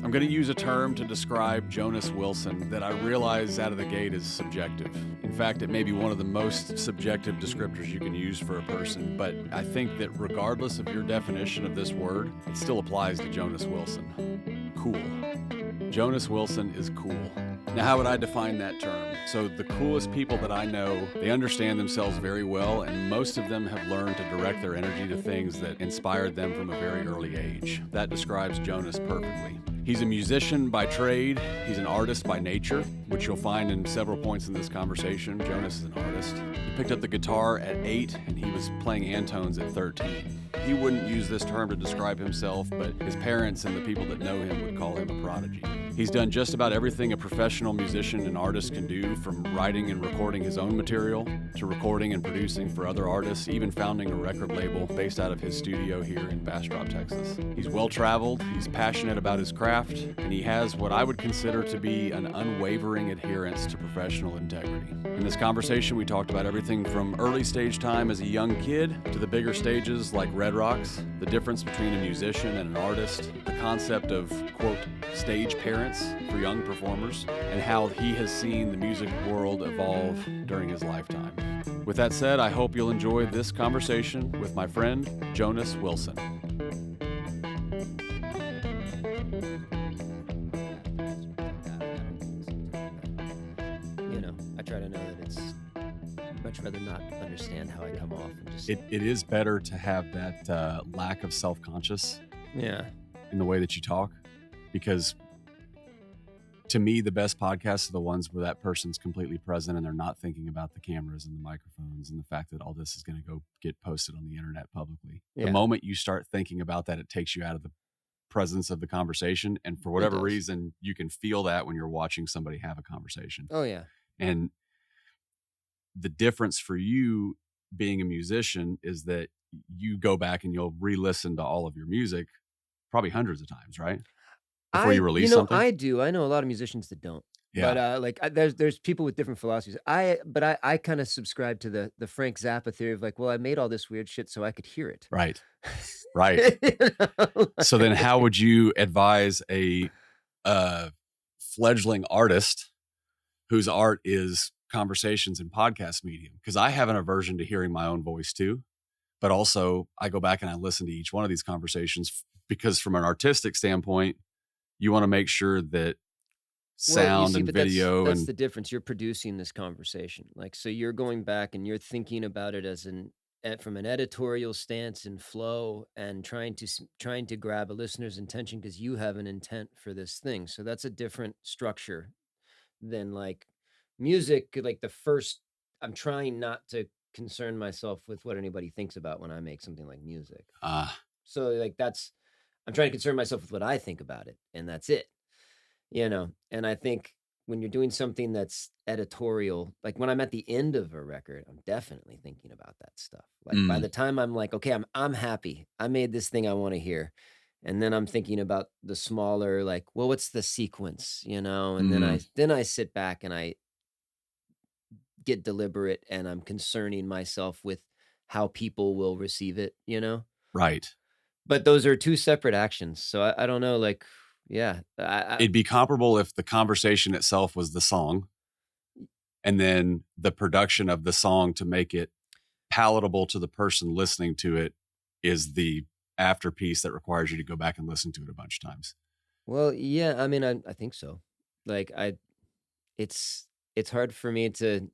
I'm going to use a term to describe Jonas Wilson that I realize out of the gate is subjective. In fact, it may be one of the most subjective descriptors you can use for a person, but I think that regardless of your definition of this word, it still applies to Jonas Wilson. Cool. Jonas Wilson is cool. Now, how would I define that term? So the coolest people that I know, they understand themselves very well, and most of them have learned to direct their energy to things that inspired them from a very early age. That describes Jonas perfectly. He's a musician by trade. He's an artist by nature, which you'll find in several points in this conversation. Jonas is an artist. He picked up the guitar at 8, and he was playing Antones at 13. He wouldn't use this term to describe himself, but his parents and the people that know him would call him a prodigy. He's done just about everything a professional musician and artist can do, from writing and recording his own material to recording and producing for other artists, even founding a record label based out of his studio here in Bastrop, Texas. He's well-traveled, he's passionate about his craft, and he has what I would consider to be an unwavering adherence to professional integrity. In this conversation, we talked about everything from early stage time as a young kid to the bigger stages like Red Rocks, the difference between a musician and an artist, the concept of, quote, stage parents for young performers, and how he has seen the music world evolve during his lifetime. With that said, I hope you'll enjoy this conversation with my friend, Jonas Wilson. I try to know that it's much rather not understand how I come off. And just It is better to have that lack of self-conscious in the way that you talk, because to me, the best podcasts are the ones where that person's completely present and they're not thinking about the cameras and the microphones and the fact that all this is going to go get posted on the internet publicly. Yeah. The moment you start thinking about that, it takes you out of the presence of the conversation. And for whatever reason, you can feel that when you're watching somebody have a conversation. Oh, yeah. And the difference for you being a musician is that you go back and you'll re-listen to all of your music probably hundreds of times, right? Before you release something? I do. I know a lot of musicians that don't. Yeah. But there's people with different philosophies. I kind of subscribe to the Frank Zappa theory of like, well, I made all this weird shit so I could hear it. Right. Right. So then how would you advise a fledgling artist whose art is conversations and podcast medium? Because I have an aversion to hearing my own voice too, but also I go back and I listen to each one of these conversations because from an artistic standpoint, you want to make sure that sound and video that's the difference. You're producing this conversation. Like, so you're going back and you're thinking about it as from an editorial stance and flow and trying to grab a listener's intention because you have an intent for this thing. So that's a different structure than like music. Like I'm trying not to concern myself with what anybody thinks about when I make something like music. So like I'm trying to concern myself with what I think about it, and that's it. And I think when you're doing something that's editorial, like when I'm at the end of a record, I'm definitely thinking about that stuff. Like by the time I'm like, okay, I'm happy. I made this thing I want to hear. And then I'm thinking about the smaller, like, well, what's the sequence, And then I sit back and I get deliberate and I'm concerning myself with how people will receive it, Right. But those are two separate actions. So I don't know, like, yeah. It'd be comparable if the conversation itself was the song and then the production of the song to make it palatable to the person listening to it is the afterpiece that requires you to go back and listen to it a bunch of times. Well, yeah, I mean, I think so. Like it's hard for me to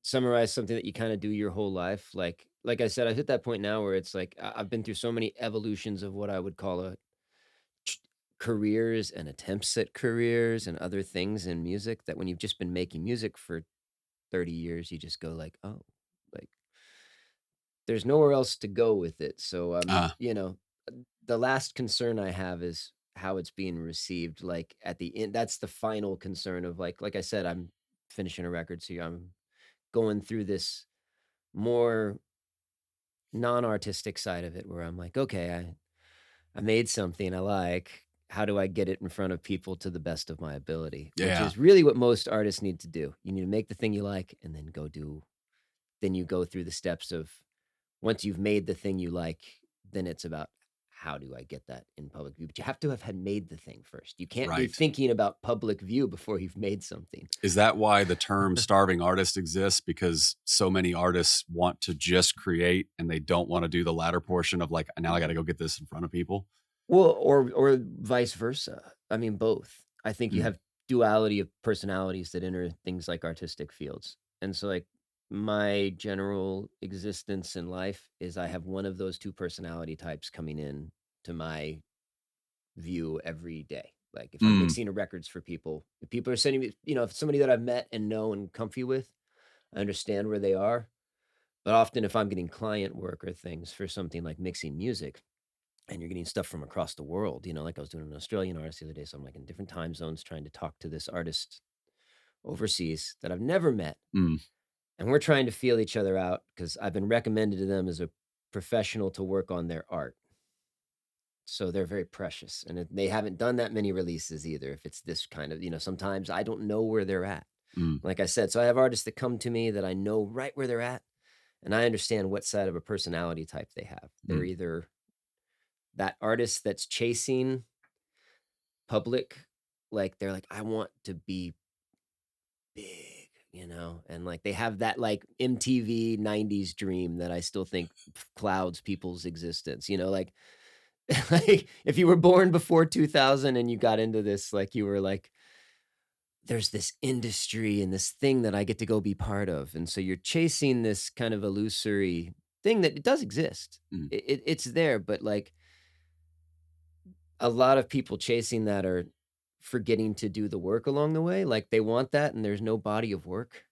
summarize something that you kind of do your whole life. Like I said, I've hit that point now where it's like I've been through so many evolutions of what I would call careers and attempts at careers and other things in music that when you've just been making music for 30 years, you just go like, oh, like there's nowhere else to go with it. So, the last concern I have is how it's being received. Like at the end, that's the final concern of like I said, I'm finishing a record. So I'm going through this more non-artistic side of it where I'm like, okay, I made something I like. How do I get it in front of people to the best of my ability? Yeah. Which is really what most artists need to do. You need to make the thing you like and then then you go through the steps of once you've made the thing you like, then it's about how do I get that in public view? But you have to have had made the thing first. You can't be Right. thinking about public view before you've made something. Is that why the term starving artist exists? Because so many artists want to just create and they don't want to do the latter portion of like, now I got to go get this in front of people. Well, or vice versa. I mean, both. I think you Mm. have duality of personalities that enter things like artistic fields. And so like my general existence in life is I have one of those two personality types coming in to my view every day. Like if I'm Mm. mixing records for people, if people are sending me, if somebody that I've met and know and comfy with, I understand where they are. But often if I'm getting client work or things for something like mixing music, and you're getting stuff from across the world, like I was doing an Australian artist the other day, so I'm like in different time zones trying to talk to this artist overseas that I've never met. Mm. And we're trying to feel each other out because I've been recommended to them as a professional to work on their art. So they're very precious. And they haven't done that many releases either. If it's this kind of, sometimes I don't know where they're at. Mm. Like I said, so I have artists that come to me that I know right where they're at. And I understand what side of a personality type they have. They're either that artist that's chasing public, like they're like, I want to be big, and like they have that like MTV 90s dream that I still think clouds people's existence, like, like if you were born before 2000 and you got into this, like you were like, there's this industry and this thing that I get to go be part of. And so you're chasing this kind of illusory thing that it does exist. Mm. It's there, but like, a lot of people chasing that are forgetting to do the work along the way. Like they want that and there's no body of work.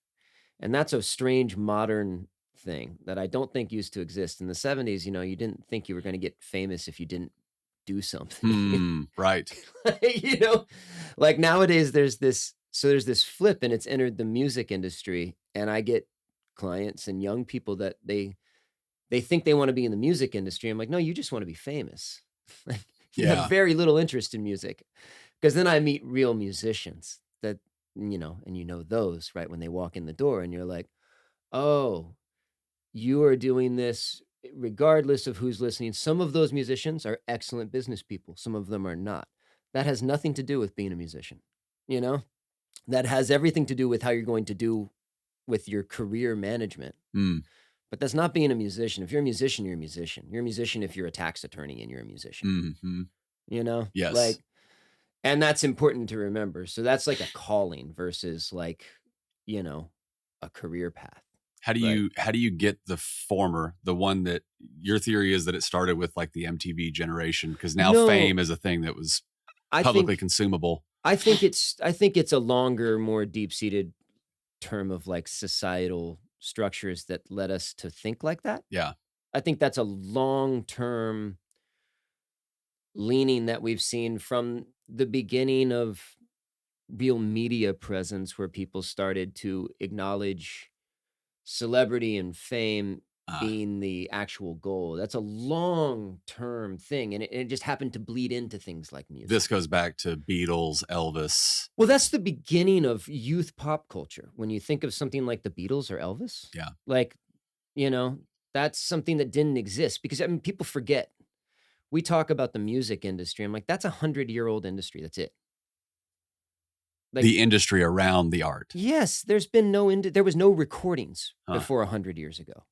And that's a strange modern thing that I don't think used to exist. In the 70s, you didn't think you were going to get famous if you didn't do something. Right. Like nowadays there's this flip and it's entered the music industry and I get clients and young people that they think they want to be in the music industry. I'm like, no, you just want to be famous. Like, you Yeah. have very little interest in music. Because then I meet real musicians that, and those, right, when they walk in the door and you're like, oh, you are doing this regardless of who's listening. Some of those musicians are excellent business people. Some of them are not. That has nothing to do with being a musician, That has everything to do with how you're going to do with your career management. Mm. But that's not being a musician. If you're a musician, you're a musician. You're a musician if you're a tax attorney and you're a musician. Mm-hmm. Yes. Like, and that's important to remember. So that's like a calling versus like, a career path. How do you get the former, the one that your theory is that it started with like the MTV generation? Because now fame is a thing that was publicly consumable. I think it's a longer, more deep-seated term of like societal structures that led us to think like that. Yeah. I think that's a long-term leaning that we've seen from the beginning of real media presence where people started to acknowledge celebrity and fame being the actual goal. That's a long-term thing, and it just happened to bleed into things like music. This goes back to Beatles, Elvis. Well, that's the beginning of youth pop culture. When you think of something like the Beatles or Elvis, Yeah. like, that's something that didn't exist because people forget. We talk about the music industry. I'm like, that's 100-year-old industry. That's it. Like, the industry around the art. Yes, there was no recordings before 100 years ago.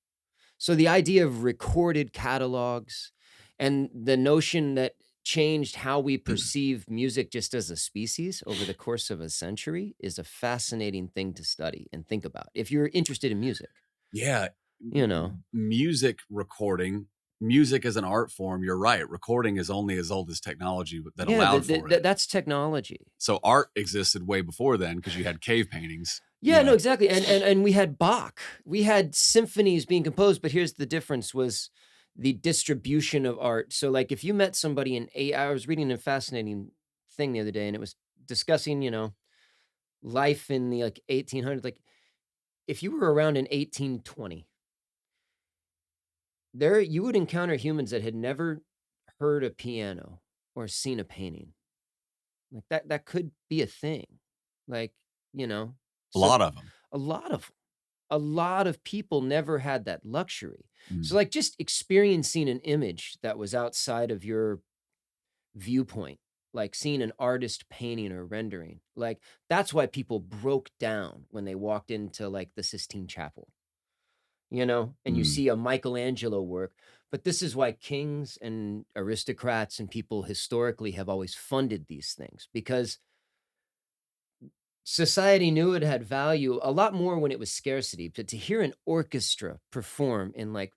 So the idea of recorded catalogs and the notion that changed how we perceive music just as a species over the course of a century is a fascinating thing to study and think about if you're interested in music. Yeah. Music as an art form, you're right. Recording is only as old as technology that allowed for it. That's technology. So art existed way before then because you had cave paintings. Yeah, no, exactly. And we had Bach. We had symphonies being composed, but here's the difference was the distribution of art. So like if you met somebody I was reading a fascinating thing the other day and it was discussing, life in the like 1800s. Like if you were around in 1820, you would encounter humans that had never heard a piano or seen a painting. Like that could be a thing. Like, a lot of them. A lot of them. a lot of people never had that luxury. So Mm. like just experiencing an image that was outside of your viewpoint, like seeing an artist painting or rendering, like that's why people broke down when they walked into like the Sistine Chapel, and you Mm. see a Michelangelo work. But this is why kings and aristocrats and people historically have always funded these things, because society knew it had value a lot more when it was scarcity. But to hear an orchestra perform in like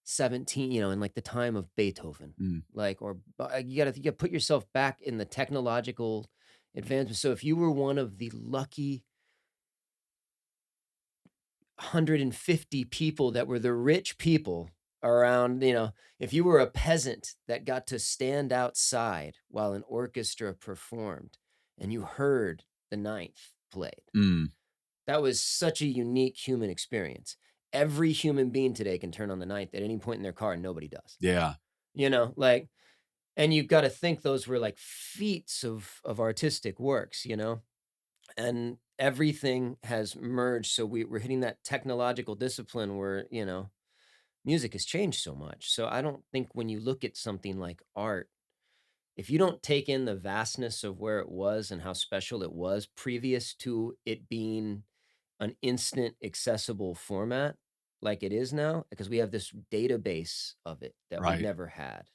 17, in like the time of Beethoven, Mm. like, or you gotta put yourself back in the technological advancement. So if you were one of the lucky 150 people that were the rich people around, if you were a peasant that got to stand outside while an orchestra performed and you heard the ninth played, Mm. that was such a unique human experience. Every human being today can turn on the ninth at any point in their car, and nobody does. Yeah. Like, and you've got to think those were like feats of artistic works, and everything has merged. So we're hitting that technological discipline where, music has changed so much. So I don't think when you look at something like art, if you don't take in the vastness of where it was and how special it was previous to it being an instant accessible format like it is now, because we have this database of it that we've Right. never had.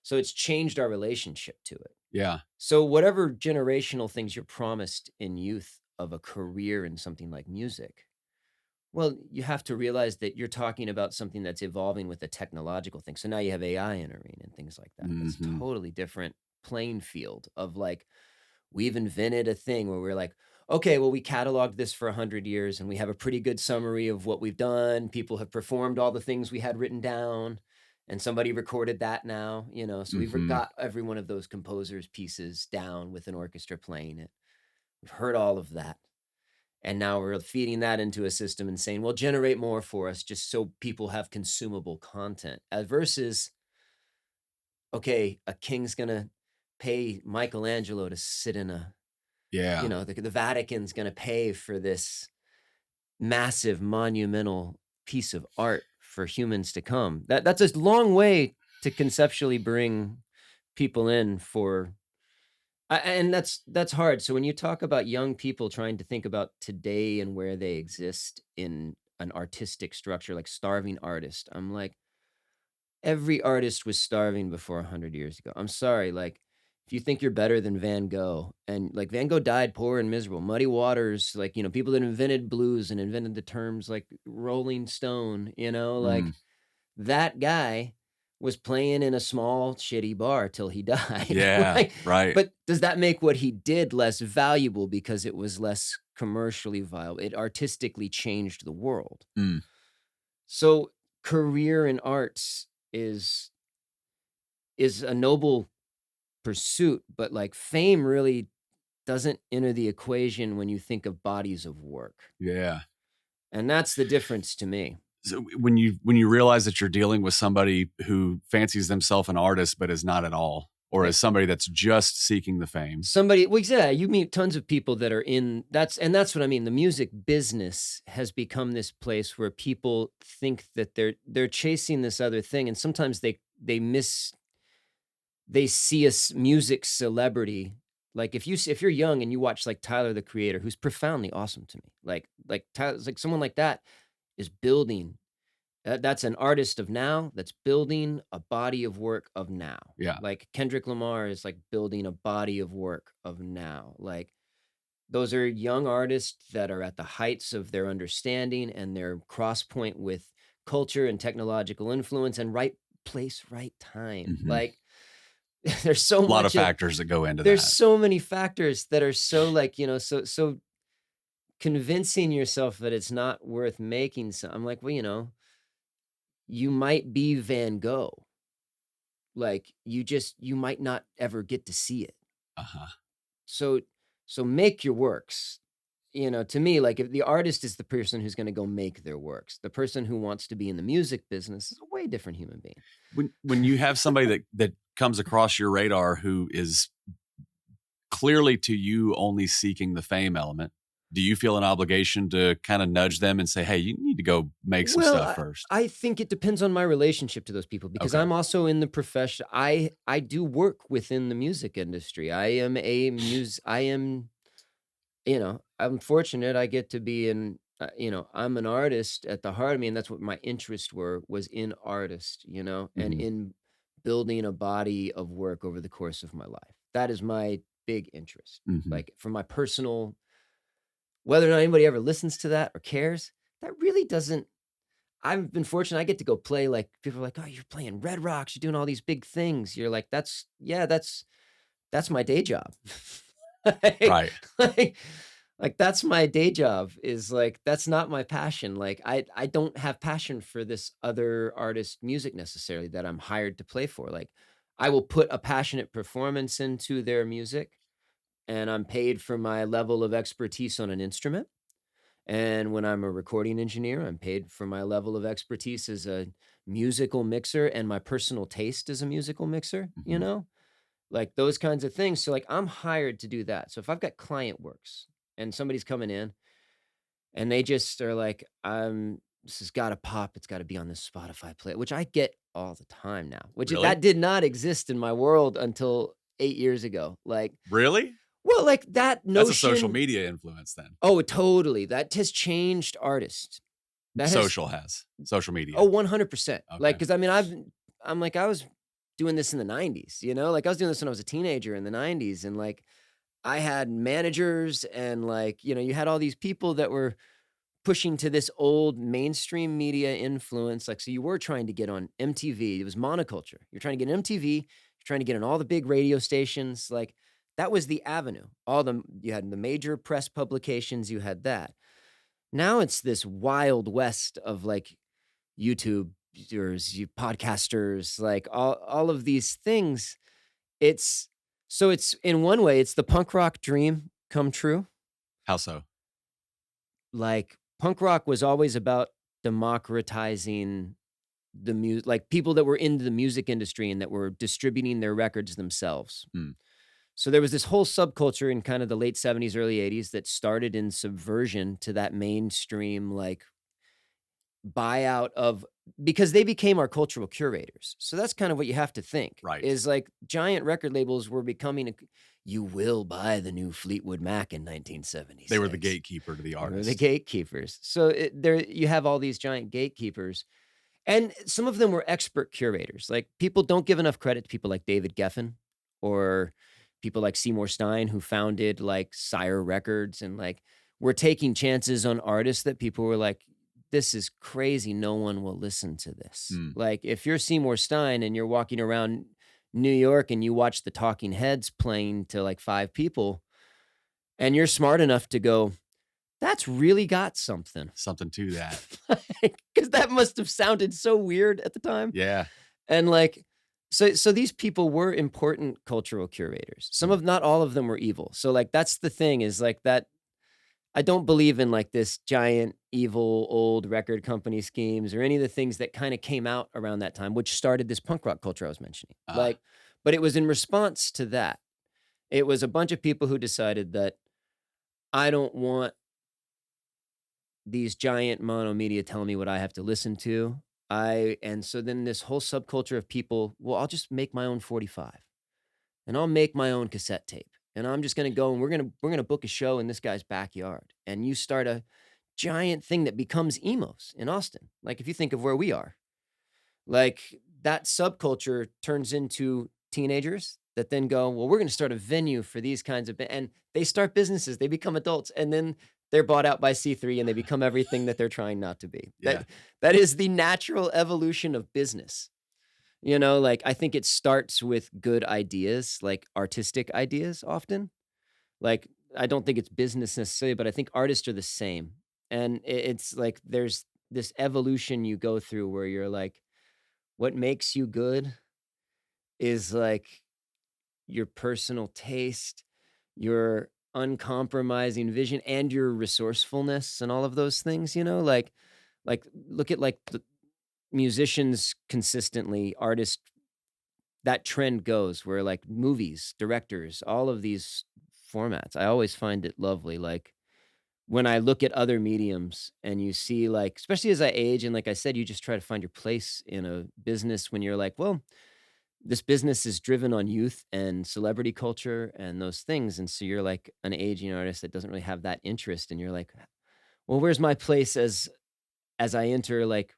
So it's changed our relationship to it. Yeah. So whatever generational things you're promised in youth of a career in something like music, well, you have to realize that you're talking about something that's evolving with a technological thing. So now you have AI entering and things like that. That's a Hmm. totally different playing field of like, we've invented a thing where we're like, okay, well, we cataloged this for 100 years and we have a pretty good summary of what we've done. People have performed all the things we had written down, and somebody recorded that now. So we've Hmm. got every one of those composers' pieces down with an orchestra playing it. We've heard all of that. And now we're feeding that into a system and saying, well, generate more for us just so people have consumable content. Versus, okay, a king's going to pay Michelangelo to sit in Yeah. the Vatican's gonna pay for this massive monumental piece of art for humans to come. That's a long way to conceptually bring people in for and that's hard. So when you talk about young people trying to think about today and where they exist in an artistic structure, like starving artist, I'm like, every artist was starving before 100 years ago. I'm sorry, like, if you think you're better than Van Gogh, and like Van Gogh died poor and miserable, Muddy Waters, like, people that invented blues and invented the terms like Rolling Stone, Mm. like that guy was playing in a small shitty bar till he died. Yeah. Like, Right. but does that make what he did less valuable because it was less commercially viable? It artistically changed the world. Mm. So career in arts is is a noble pursuit, but like fame really doesn't enter the equation when you think of bodies of work. Yeah. And that's the difference to me. So when you realize that you're dealing with somebody who fancies themselves an artist but is not at all, or Like as somebody that's just seeking the fame. somebody, well, yeah, you meet tons of people that are in that's what I mean. The music business has become this place where people think that they're chasing this other thing, and sometimes they see a music celebrity. Like if you're young and you watch like Tyler the Creator, who's profoundly awesome to me, like Tyler's like someone like that is building. That's an artist of now that's building a body of work of now. Yeah. Like Kendrick Lamar is like building a body of work of now. Like those are young artists that are at the heights of their understanding and their cross point with culture and technological influence and right place, right time. Mhm. Like there's so A lot of much factors that go into there's that. so many factors that are so like, so convincing yourself that it's not worth making some. I'm like, well, you might be Van Gogh. Like you might not ever get to see it. Uh-huh. So make your works. To me, like if the artist is the person who's going to go make their works, the person who wants to be in the music business is a way different human being. When you have somebody that comes across your radar who is clearly to you only seeking the fame element, Do you feel an obligation to kind of nudge them and say, hey, you need to go make some Well, stuff first? I think it depends on my relationship to those people because Okay. I'm also in the profession. I do work within the music industry. I am, I'm fortunate. I get to be in. I'm an artist at the heart of me, and that's what my interests was in artist. And Hmm. in building a body of work over the course of my life. That is my big interest. Hmm. Like for my personal, whether or not anybody ever listens to that or cares, that really doesn't. I've been fortunate, I get to go play, like, people are like, "Oh, you're playing Red Rocks, you're doing all these big things." You're like, "That's yeah, that's my day job." Like Right. like that's my day job is, like, that's not my passion, like, I don't have passion for this other artist music necessarily that I'm hired to play for, like, I will put a passionate performance into their music, and I'm paid for my level of expertise on an instrument. And when I'm a recording engineer, I'm paid for my level of expertise as a musical mixer and my personal taste as a musical mixer, Hmm. like those kinds of things. So, like, I'm hired to do that. So, if I've got client works and somebody's coming in and they just are like, this has got to pop. It's got to be on this Spotify play, which I get all the time now, Really? that did not exist in my world until 8 years ago. Like, Really? well, like that That's a social notion. media influence then. Oh, totally. That has changed artists. That has Social media. Oh, 100%. Like, Okay. because I mean, I'm like, I was doing this in the '90s, Like, I was doing this when I was a teenager in the '90s, and, like, I had managers and, like, you had all these people that were pushing to this old mainstream media influence, like, so you were trying to get on MTV, it was monoculture. You're trying to get on MTV, you're trying to get on all the big radio stations, like, that was the avenue. You had the major press publications, you had that. Now it's this wild west of, like, YouTubers, you podcasters, like all of these things. It's it's in one way, it's the punk rock dream come true. How so? Like punk rock was always about democratizing the music, like people that were into the music industry and that were distributing their records themselves. Hmm. So there was this whole subculture in kind of the late '70s, early '80s that started in subversion to that mainstream, like buyout of because they became our cultural curators. So that's kind of what you have to think Right. is like giant record labels were becoming you will buy the new Fleetwood Mac in They were the 1976. gatekeeper to the They were the artist. gatekeepers. So there you have all these giant gatekeepers and some of them were expert curators. Like people don't give enough credit to people like David Geffen or people like Seymour Stein who founded like Sire Records and like we're taking chances on artists that people were like, this is crazy. No one will listen to this. Hmm. Like if you're Seymour Stein and you're walking around New York and you watch the Talking Heads playing to like five people and you're smart enough to go, that's really got something. Something to that. Because that must have sounded so weird at the time. Yeah. And like, so these people were important cultural curators. Hmm. Not all of them were evil. So like, that's the thing is like that. I don't believe in like this giant evil old record company schemes or any of the things that kind of came out around that time, which started this punk rock culture I was mentioning. Ah. Like, but it was in response to that. It was a bunch of people who decided that I don't want these giant mono media telling me what I have to listen to. And so then this whole subculture of people, well, I'll just make my own 45 and I'll make my own cassette tape. And I'm just gonna go and we're gonna book a show in this guy's backyard. And you start a giant thing that becomes emos in Austin. Like if you think of where we are, like that subculture turns into teenagers that then go, well, we're going to start a venue for these kinds of, and they start businesses, they become adults, and then they're bought out by C3 and they become everything that they're trying not to be. Yeah. That is the natural evolution of business. Like I think it starts with good ideas, like artistic ideas often. Like I don't think it's business necessarily, but I think artists are the same. And it's like there's this evolution you go through where you're like, what makes you good is like your personal taste, your uncompromising vision, and your resourcefulness and all of those things, like look at like the musicians consistently, artists, that trend goes where like movies, directors, all of these formats. I always find it lovely. Like when I look at other mediums and you see, like, especially as I age, and like I said, you just try to find your place in a business when you're like, well, this business is driven on youth and celebrity culture and those things. And so you're like an aging artist that doesn't really have that interest. And you're like, well, where's my place as I enter, like,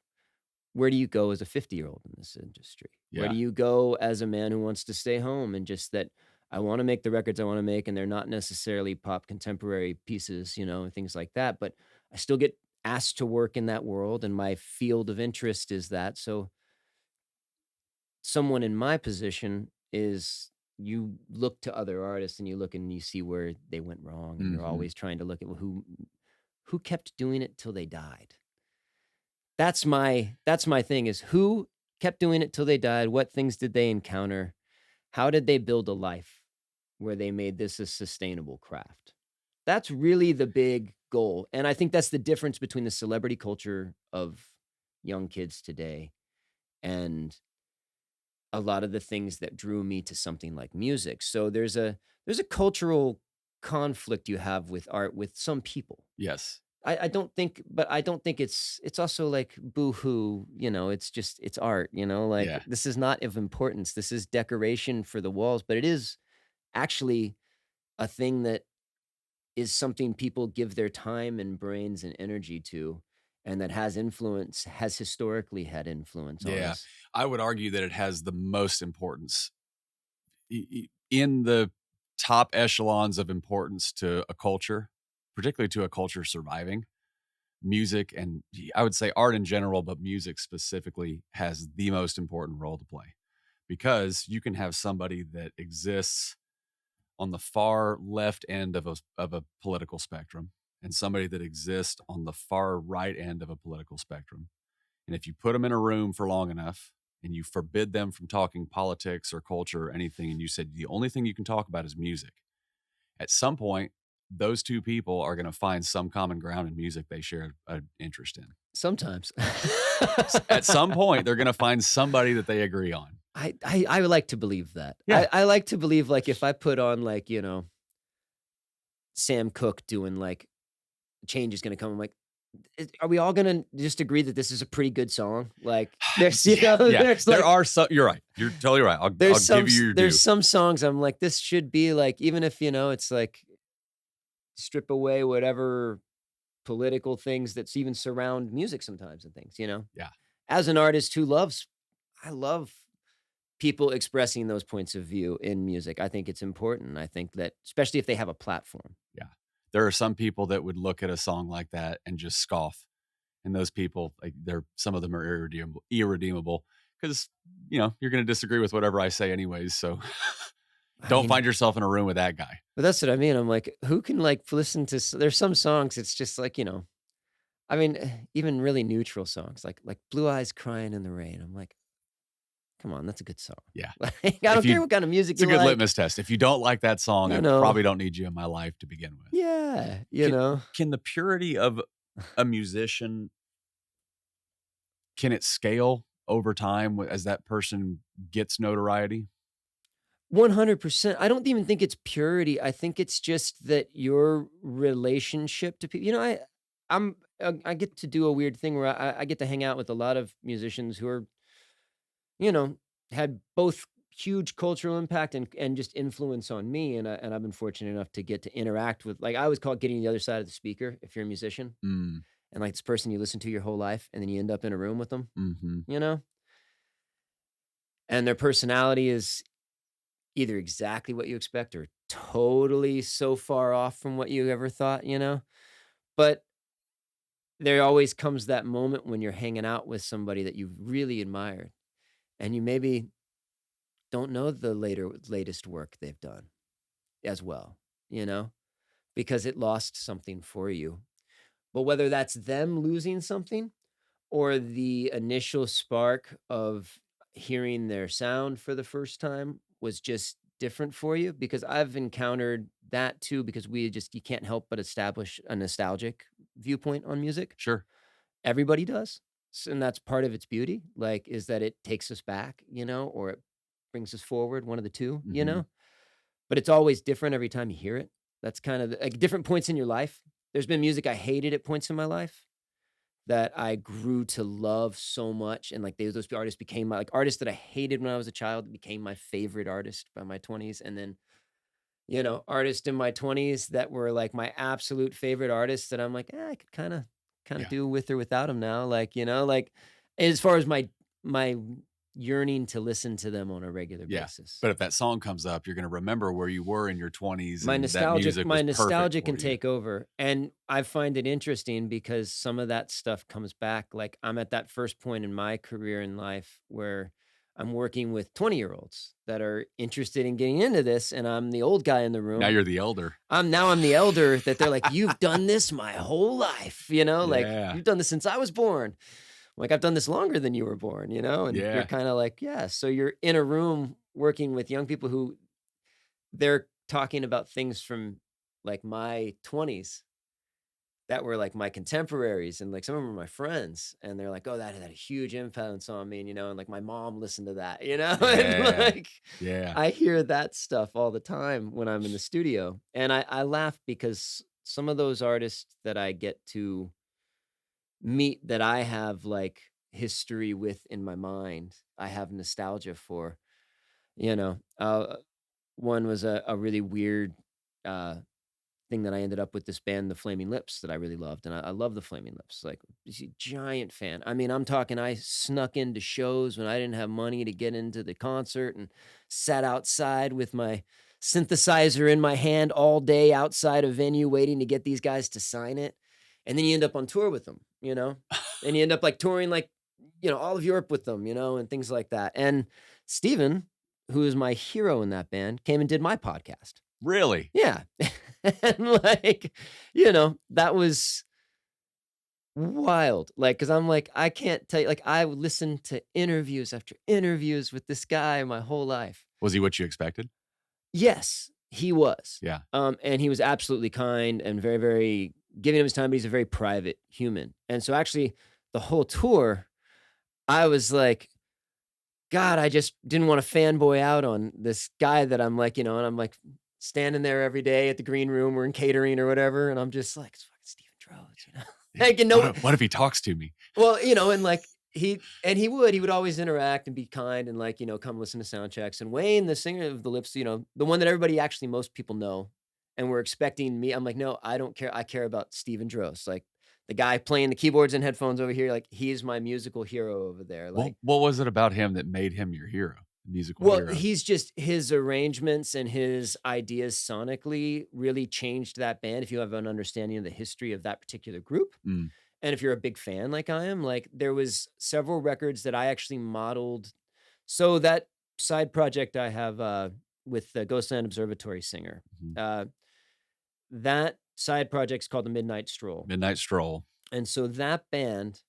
where do you go as a 50-year-old in this industry? Where Yeah. do you go as a man who wants to stay home and just that I want to make the records I want to make, and they're not necessarily pop contemporary pieces, and things like that, but I still get asked to work in that world, and my field of interest is that. So someone in my position is you look to other artists and you look and you see where they went wrong, and you're Hmm. always trying to look at, well, who kept doing it till they died. That's my thing, is who kept doing it till they died. What things did they encounter? How did they build a life where they made this a sustainable craft? That's really the big goal, and I think that's the difference between the celebrity culture of young kids today and a lot of the things that drew me to something like music. So there's a cultural conflict you have with art with some people. Yes. I don't think, but I don't think it's also like boo-hoo, it's just it's art, like Yeah. this is not of importance. This is decoration for the walls, but it is actually a thing that is something people give their time and brains and energy to, and that has historically had influence on Yeah. us. I would argue that it has the most importance in the top echelons of importance to a culture, particularly to a culture surviving. Music, and I would say art in general, but music specifically, has the most important role to play, because you can have somebody that exists on the far left end of a political spectrum and somebody that exists on the far right end of a political spectrum. And if you put them in a room for long enough and you forbid them from talking politics or culture or anything, and you said the only thing you can talk about is music, at some point, those two people are going to find some common ground in music they share an interest in. Sometimes. At some point, they're going to find somebody that they agree on. I would like to believe that. Yeah. I like to believe, like, if I put on, like, Sam Cooke doing, like, "Change is Gonna Come," I'm like, are we all gonna just agree that this is a pretty good song? Like, there's, Yeah. there's like There are some. You're right. You're totally right. I'll there's give you your due. there's some songs I'm like, this should be like, even if, it's like strip away whatever political things that's even surround music sometimes and things. Yeah. As an artist who I love people expressing those points of view in music. I think it's important. I think that, especially if they have a platform. Yeah. There are some people that would look at a song like that and just scoff. And those people, like, some of them are irredeemable because, you're going to disagree with whatever I say anyways. So don't find yourself in a room with that guy. But that's what I mean. I'm like, who can, like, listen to, there's some songs, it's just like, I mean, even really neutral songs, like Blue Eyes Crying in the Rain. I'm like, come on, that's a good song. Yeah. Like, I don't care what kind of music It's a you good like. litmus test. If you don't like that song, I probably don't need you in my life to begin with. Yeah. Can the purity of a musician, can it scale over time as that person gets notoriety? 100%. I don't even think it's purity. I think it's just that your relationship to people. I get to do a weird thing where I get to hang out with a lot of musicians who are, had both huge cultural impact and just influence on me. And I've been fortunate enough to get to interact with, like, I always call it getting the other side of the speaker if you're a musician. Mm. And like this person you listen to your whole life, and then you end up in a room with them, Mm-hmm. And their personality is either exactly what you expect or totally so far off from what you ever thought. But there always comes that moment when you're hanging out with somebody that you've really admired, and you maybe don't know the latest work they've done as well, because it lost something for you. But whether that's them losing something or the initial spark of hearing their sound for the first time was just different for you, because I've encountered that too, because you can't help but establish a nostalgic viewpoint on music. Sure. Everybody does. And that's part of its beauty, like, is that it takes us back, or it brings us forward, one of the two. But it's always different every time you hear it. That's kind of like different points in your life. there's been music I hated at points in my life that I grew to love so much, and, like, those artists became my like, artists that I hated when I was a child became my favorite artist by my 20s, and then, artists in my 20s that were, like, my absolute favorite artists that I'm like, I could kinda Yeah. do with or without them now," like, as far as my yearning to listen to them on a regular Yeah. basis. But if that song comes up, you're gonna remember where you were in your 20s, My and that nostalgic music my was perfect nostalgia for can you. take over, and I find it interesting because some of that stuff comes back, like, I'm at that first point in my career in life where I'm working with 20-year-olds that are interested in getting into this, and I'm the old guy in the Now room. you're the elder. I'm the elder that they're like, "You've done this my whole life," like, Yeah. "You've done this since I was born." Like, "I've done this longer than you were born," and you're Yeah. kinda like, "Yeah." So you're in a room working with young people who they're talking about things from, like, my 20s that were, like, my contemporaries, and, like, some of them were my friends, and they're like, "Oh, that had a huge influence on me," and, like, my mom listened to that, and, Yeah. like, Yeah. I hear that stuff all the time when I'm in the studio, and I laugh because some of those artists that I get to meet that I have, like, history with in my mind, I have nostalgia for, one was a really weird, uh thing that I ended up with this band, The Flaming Lips, that I really loved, and I love The Flaming Lips, like, just a giant fan. I mean, I'm talking I snuck into shows when I didn't have money to get into the concert and sat outside with my synthesizer in my hand all day outside a venue waiting to get these guys to sign it, and then you end up on tour with them. And you end up, like, touring, like, all of Europe with them, and things like that, and Steven, who is my hero in that band, came and did my podcast. Really? Yeah. And, like, that was wild, like, because 'cause I'm like, I can't tell you like, I would listen to interviews after interviews with this guy my whole life. Was he what you expected? Yes, he was. Yeah. And he was absolutely kind and very, very giving him his time, but he's a very private human. And so, actually, the whole tour, I was like, God, I just didn't wanna fanboy out on this guy that I'm like, and I'm, like, standing there every day at the green room or in catering or whatever, and I'm just like, "It's fucking Steven Rhodes," Yeah. Like, What if he talks to me? well, and, like, he would always interact and be kind and, like, come listen to sound checks, and Wayne, the singer of The Lips, the one that everybody actually most people know, and were expecting me I'm like, "No, I don't care, I care about Steven Drozd, like, the guy playing the keyboards and headphones over here, like, he is my musical hero over there, like." What was it about him that made him your hero, musical Well, hero? he's just his arrangements and his ideas sonically really changed that band if you have an understanding of the history of that particular group. Mm. And if you're a big fan like I am, like, there was several records that I actually modeled. So that side project I have, with the Ghostland Observatory singer, Mhm. uh, that side project's called The Midnight Stroll. Midnight Stroll. And so that band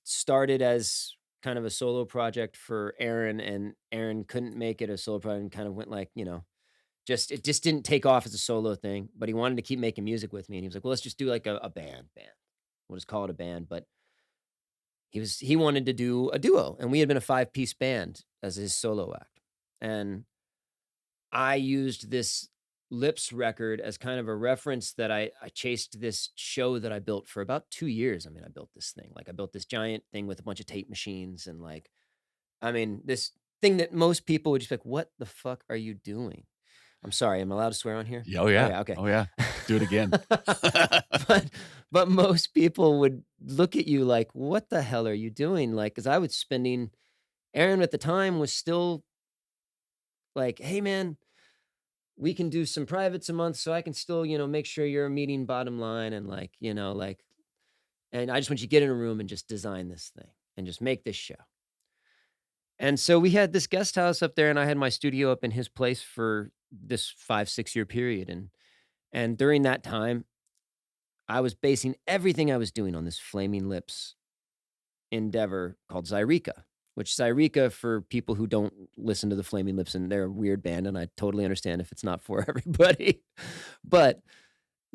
started as kind of a solo project for Aaron, and Aaron couldn't make it a solo project and kind of went like, it just didn't take off as a solo thing, but he wanted to keep making music with me, and he was like, "Well, let's just do like a band. We'll just call it a band." But he wanted to do a duo, and we had been a five-piece band as his solo act. And I used this Lips record as kind of a reference that I chased this show that I built for about 2 years. I mean, I built this thing. Like, I built this giant thing with a bunch of tape machines and, like, I mean, this thing that most people would just be like, "What the fuck are you doing?" I'm sorry, am I allowed to swear on here? Yeah, oh, Oh, yeah. yeah, okay. Oh, yeah. Do it again. But most people would look at you like, "What the hell are you doing?" Like, because I was spending Aaron at the time was still like, "Hey, man, we can do some privates a month so I can still, make sure you're meeting bottom line and, like, and I just want you to get in a room and just design this thing and just make this show." And so we had this guest house up there, and I had my studio up in his place for this 5, 6 year period, and during that time, I was basing everything I was doing on this Flaming Lips endeavor called Zyreka, which Zyreka, for people who don't listen to the Flaming Lips, and they're a weird band, and I totally understand if it's not for everybody. But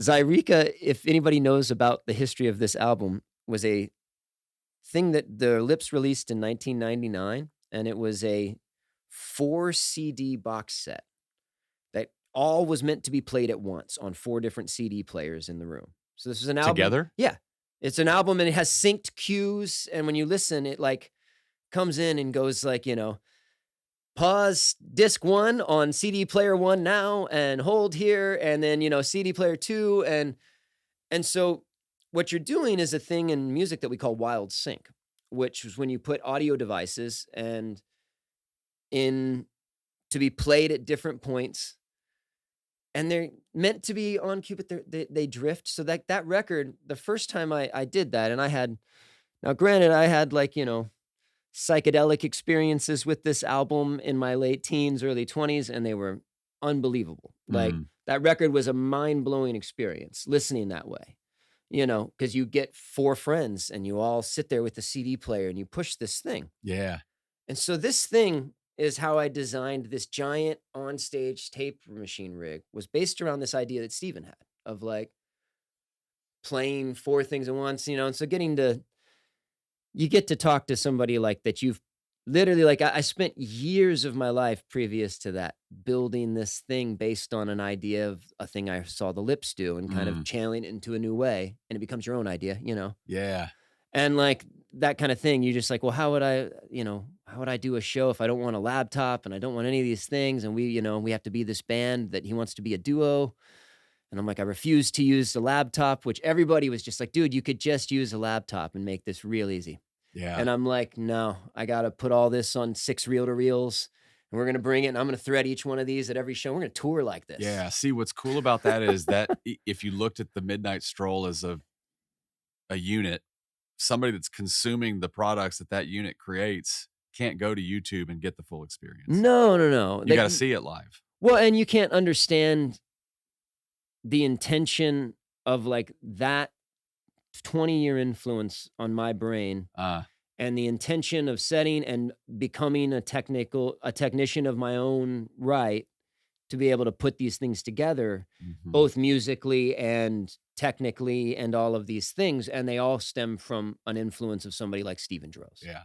Zyreka, if anybody knows about the history of this album, was a thing that the Lips released in 1999, and it was a 4 CD box set that all was meant to be played at once on 4 different CD players in the room. So this was an album. Together? Yeah. It's an album and it has synced cues, and when you listen, it like comes in and goes like, pause disc 1 on CD player 1 now and hold here, and then, CD player 2, and so what you're doing is a thing in music that we call wild sync, which is when you put audio devices and in to be played at different points, and they're meant to be on cue, but they drift. So that record, the first time I did that, and I had, now granted, I had like, psychedelic experiences with this album in my late teens, early 20s, and they were unbelievable. Like Mm. that record was a mind-blowing experience listening that way. Because you get 4 friends and you all sit there with the CD player and you push this thing. Yeah. And so this thing is how I designed this giant on-stage tape machine rig, was based around this idea that Steven had of like playing 4 things at once, and so you get to talk to somebody like that. You've literally, like, I spent years of my life previous to that building this thing based on an idea of a thing I saw the Lips do and kind of channeling it into a new way, and it becomes your own idea, Yeah. and like that kind of thing. You're just like, well, how would I do a show if I don't want a laptop and I don't want any of these things? And we have to be this band that he wants to be a duo. And I'm like, I refuse to use the laptop, which everybody was just like, dude, you could just use a laptop and make this real easy. Yeah. And I'm like, no, I got to put all this on 6 reel-to-reels, and we're going to bring it, and I'm going to thread each one of these at every show. We're going to tour like this. Yeah. See, what's cool about that is that if you looked at the Midnight Stroll as a unit, somebody that's consuming the products that unit creates can't go to YouTube and get the full experience. No. You got to see it live. Well, and you can't understand the intention of like that 20-year influence on my brain, and the intention of setting and becoming a technician of my own right to be able to put these things together, both musically and technically and all of these things. And they all stem from an influence of somebody like Stephen Droz. Yeah.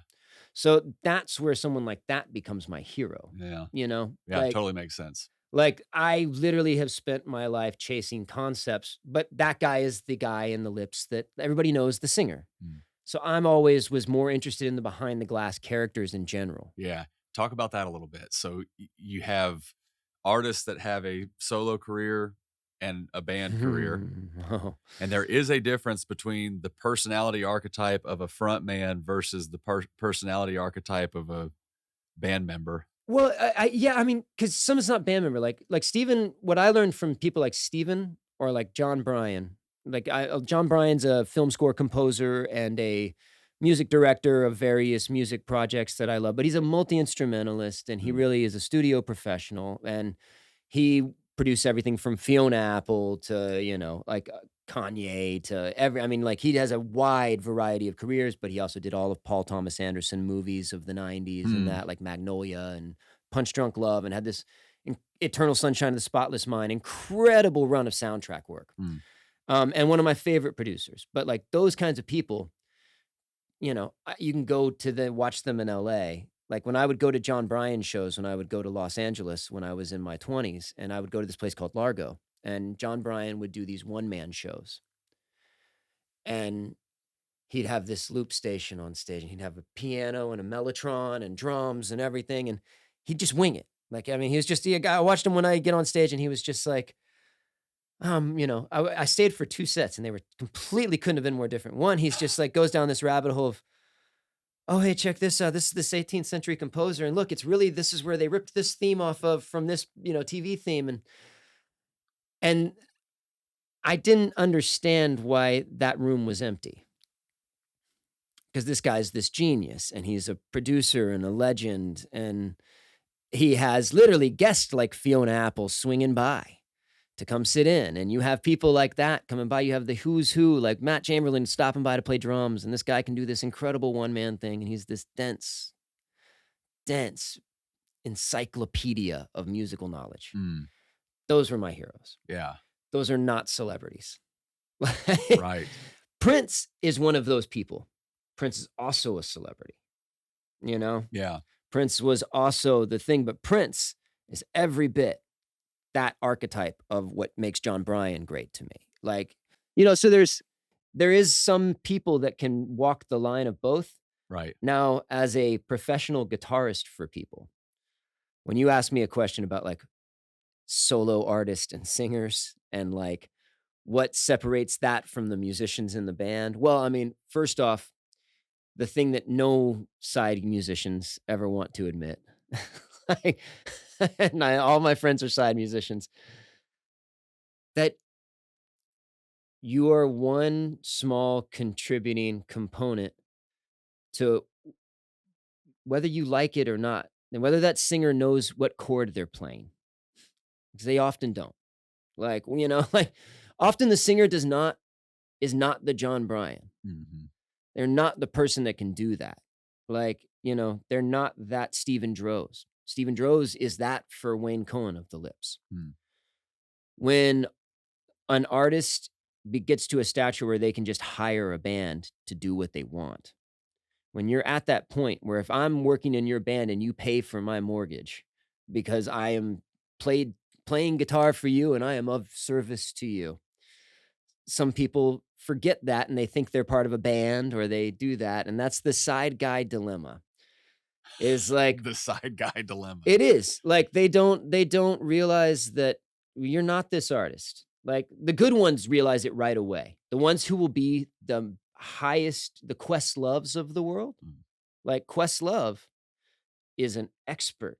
So that's where someone like that becomes my hero. Yeah. Yeah, it totally makes sense. Like, I literally have spent my life chasing concepts, but that guy is the guy in the Lips that everybody knows, the singer. So I'm always was more interested in the behind the glass characters in general. Yeah. Talk about that a little bit. So you have artists that have a solo career and a band career. And there is a difference between the personality archetype of a front man versus the personality archetype of a band member. Well, I mean, because someone's not band member, like Steven. What I learned from people like Steven or like John Bryan, John Bryan's a film score composer and a music director of various music projects that I love, but he's a multi-instrumentalist, and he really is a studio professional, and he produced everything from Fiona Apple to, like Kanye to he has a wide variety of careers, but he also did all of Paul Thomas Anderson movies of the 90s and that, like Magnolia and Punch Drunk Love, and had this Eternal Sunshine of the Spotless Mind, incredible run of soundtrack work. And one of my favorite producers. But like those kinds of people, you can go to watch them in LA. Like when I would go to John Bryan shows, when I would go to Los Angeles when I was in my 20s, and I would go to this place called Largo, and John Bryan would do these one-man shows. And he'd have this loop station on stage, and he'd have a piano and a mellotron and drums and everything, and he'd just wing it. Like, he was just a guy. I watched him when I get on stage, and he was just like, I stayed for 2 sets, and they were couldn't have been more different. One, he's just like goes down this rabbit hole of, oh, hey, check this out. This is this 18th century composer. And look, this is where they ripped this theme off of from this, TV theme. And I didn't understand why that room was empty. Because this guy's this genius, and he's a producer and a legend. And he has literally guests like Fiona Apple swinging by to come sit in. And you have people like that coming by. You have the who's who, like Matt Chamberlain stopping by to play drums. And this guy can do this incredible one-man thing. And he's this dense encyclopedia of musical knowledge. Those were my heroes. Yeah. Those are not celebrities. Right. Prince is one of those people. Prince is also a celebrity. Yeah. Prince was also the thing, but Prince is every bit that archetype of what makes John Bryan great to me. Like, so there is some people that can walk the line of both. Right. Now, as a professional guitarist for people, when you ask me a question about like solo artists and singers and like what separates that from the musicians in the band, well, I mean, first off, the thing that no side musicians ever want to admit, like, and all my friends are side musicians, that you are one small contributing component to whether you like it or not, and whether that singer knows what chord they're playing, because they often don't. Like, like often the singer is not the John Bryan. Mhm. They're not the person that can do that. Like, they're not that Stephen Drozd. Stephen Drozd is that for Wayne Cohen of the Lips. Mm. When an artist gets to a stature where they can just hire a band to do what they want, when you're at that point where if I'm working in your band and you pay for my mortgage because I am playing guitar for you and I am of service to you, some people forget that and they think they're part of a band or they do that, and that's the side guy dilemma. Is like The side guy dilemma. it is. Like they don't realize that you're not this artist. Like the good ones realize it right away. The ones who will be the highest, the Questloves of the world. Mm. Like Questlove is an expert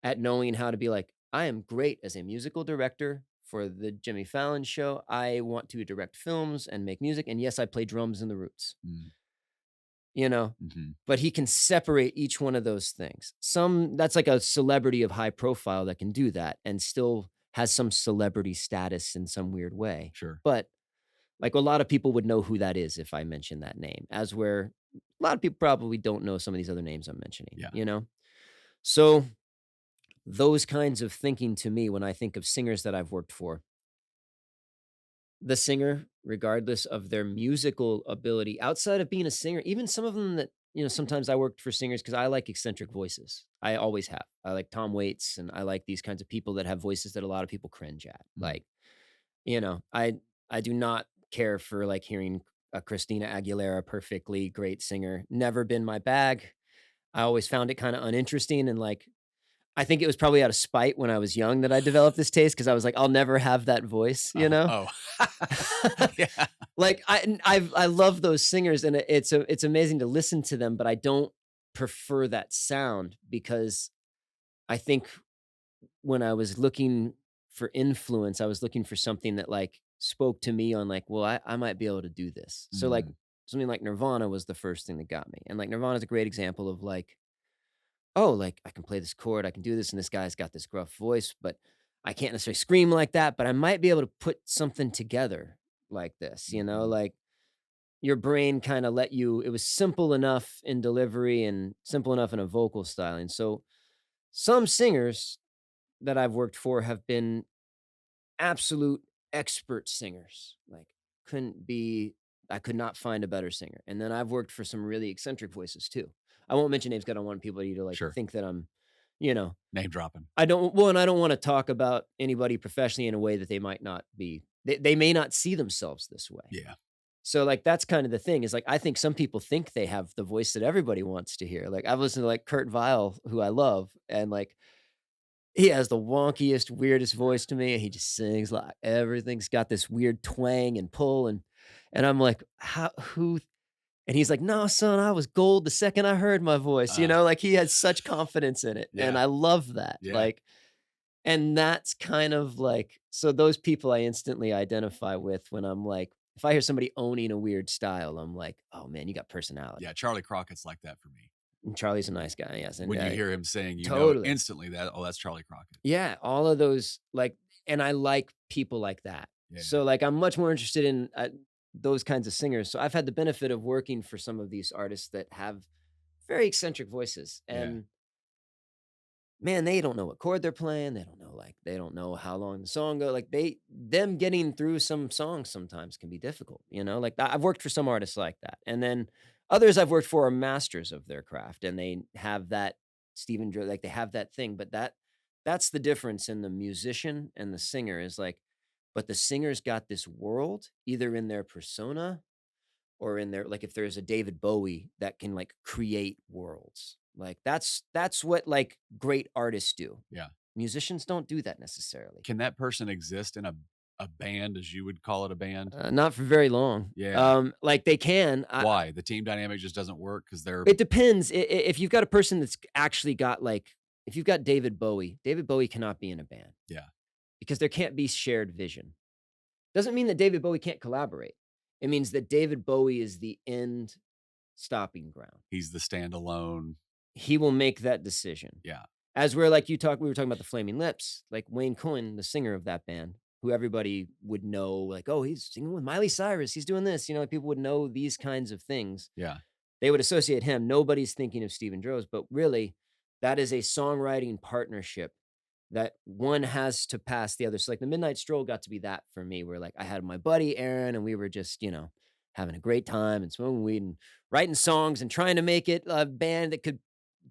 at knowing how to be like, I am great as a musical director for the Jimmy Fallon show. I want to direct films and make music. And yes, I play drums in the Roots, Mm. Mhm. but he can separate each one of those things. That's like a celebrity of high profile that can do that and still has some celebrity status in some weird way. Sure. But like a lot of people would know who that is if I mention that name, as where a lot of people probably don't know some of these other names I'm mentioning, Yeah. So those kinds of thinking to me, when I think of singers that I've worked for, the singer, regardless of their musical ability, outside of being a singer, even some of them that, sometimes I worked for singers because I like eccentric voices. I always have. I like Tom Waits and I like these kinds of people that have voices that a lot of people cringe at. Mm. Like, I do not care for like hearing a Christina Aguilera perfectly great singer. Never been my bag. I always found it kind of uninteresting and like I think it was probably out of spite when I was young that I developed this taste because I was like, I'll never have that voice, Oh. Yeah. Like I love those singers and it's amazing to listen to them, but I don't prefer that sound because I think when I was looking for influence, I was looking for something that like spoke to me on like, well, I might be able to do this. So like Mm. something like Nirvana was the first thing that got me. And like Nirvana is a great example of like, oh, like I can play this chord, I can do this, and this guy's got this gruff voice, but I can't necessarily scream like that, but I might be able to put something together like this, Mhm. like your brain kind of let you, it was simple enough in delivery and simple enough in a vocal styling. So some singers that I've worked for have been absolute expert singers. Like couldn't be I could not find a better singer. And then I've worked for some really eccentric voices too. I won't mention names 'cause I don't want people to like Sure. think that I'm, you know, Name dropping. and I don't want to talk about anybody professionally in a way that they might not be. They may not see themselves this way. Yeah. So like that's kind of the thing is like I think some people think they have the voice that everybody wants to hear. Like I've listened to like Kurt Vile, who I love, and like he has the wonkiest, weirdest voice to me, and he just sings like everything's got this weird twang and pull, and I'm like, "How who?" And he's like, "No, son, I was gold the second I heard my voice," Uh, like, he has such confidence in it, and yeah. I love that, Yeah. like and that's kind of like so those people I instantly identify with when I'm like if I hear somebody owning a weird style, I'm like, "Oh, man, you got personality." Yeah. Charlie Crockett's like that for me. And Charlie's a nice guy, yes, and, When you hear him sing, you know totally. instantly that, oh, that's Charlie Crockett. Yeah, all of those, like and I like people like that. Yeah. So, like, I'm much more interested in, those kinds of singers. So I've had the benefit of working for some of these artists that have very eccentric voices, Yeah. and, man, they don't know what chord they're playing, they don't know how long the song go like, them getting through some songs sometimes can be difficult, Like, I've worked for some artists like that, and then others I've worked for are masters of their craft, and they have that Stephen Dr like, they have that thing, but that's the difference in the musician and the singer is like, but the singer's got this world either in their persona or in their like if there's a David Bowie that can like create worlds. Like that's what like great artists do. Yeah. Musicians don't do that necessarily. Can that person exist in a band, as you would call it, a band? Not for very long. Yeah. Like they can. Why? The team dynamic just doesn't work because they're. It depends. If you've got a person that's actually got like, if you've got David Bowie cannot be in a band. Yeah. Because there can't be shared vision. Doesn't mean that David Bowie can't collaborate. It means that David Bowie is the end stopping ground. He's the standalone. He will make that decision. Yeah. As we're like we were talking about the Flaming Lips, like Wayne Coyne, the singer of that band, who everybody would know, like, oh, he's singing with Miley Cyrus, he's doing this, like people would know these kinds of things. Yeah. They would associate him. Nobody's thinking of Stephen Droz, but really, that is a songwriting partnership that one has to pass the other. So like the Midnight Stroll got to be that for me, where like I had my buddy Aaron and we were just, having a great time and smoking weed and writing songs and trying to make it a band that could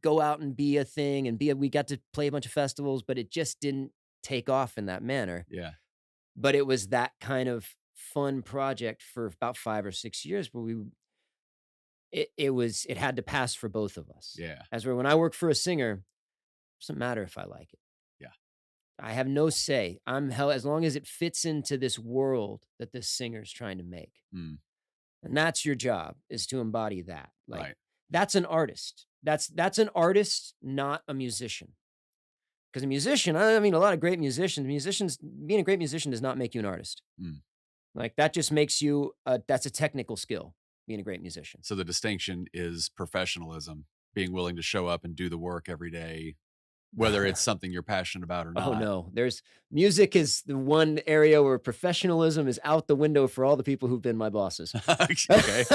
go out and be a thing and we got to play a bunch of festivals, but it just didn't take off in that manner. Yeah. But it was that kind of fun project for about 5 or 6 years where it had to pass for both of us. Yeah. As where when I work for a singer, it doesn't matter if I like it. Yeah. I have no say. I'm hell as long as it fits into this world that this singer's trying to make. Mm. And that's your job, is to embody that. Like Right. that's an artist. That's an artist, not a musician. Because a musician, I mean, a lot of great musicians, being a great musician does not make you an artist. Mm. Like that just makes you, that's a technical skill, being a great musician. So the distinction is professionalism, being willing to show up and do the work every day, whether it's something you're passionate about or not. Oh no, music is the one area where professionalism is out the window for all the people who've been my bosses. Okay.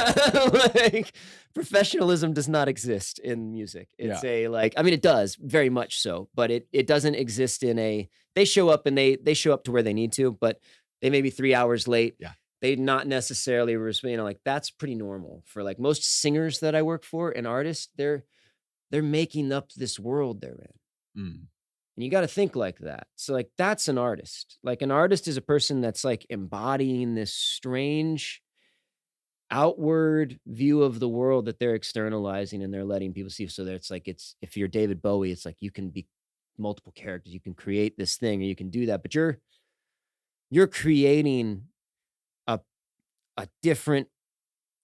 Like professionalism does not exist in music. It's it does very much so, but it doesn't exist they show up and they show up to where they need to, but they may be 3 hours late. Yeah. They not necessarily, like that's pretty normal for like most singers that I work for and artists. They're making up this world they're in. Mm. And you got to think like that. So like, that's an artist. Like an artist is a person that's like embodying this strange outward view of the world that they're externalizing and they're letting people see. So that if you're David Bowie, it's like you can be multiple characters. You can create this thing or you can do that, but you're creating a different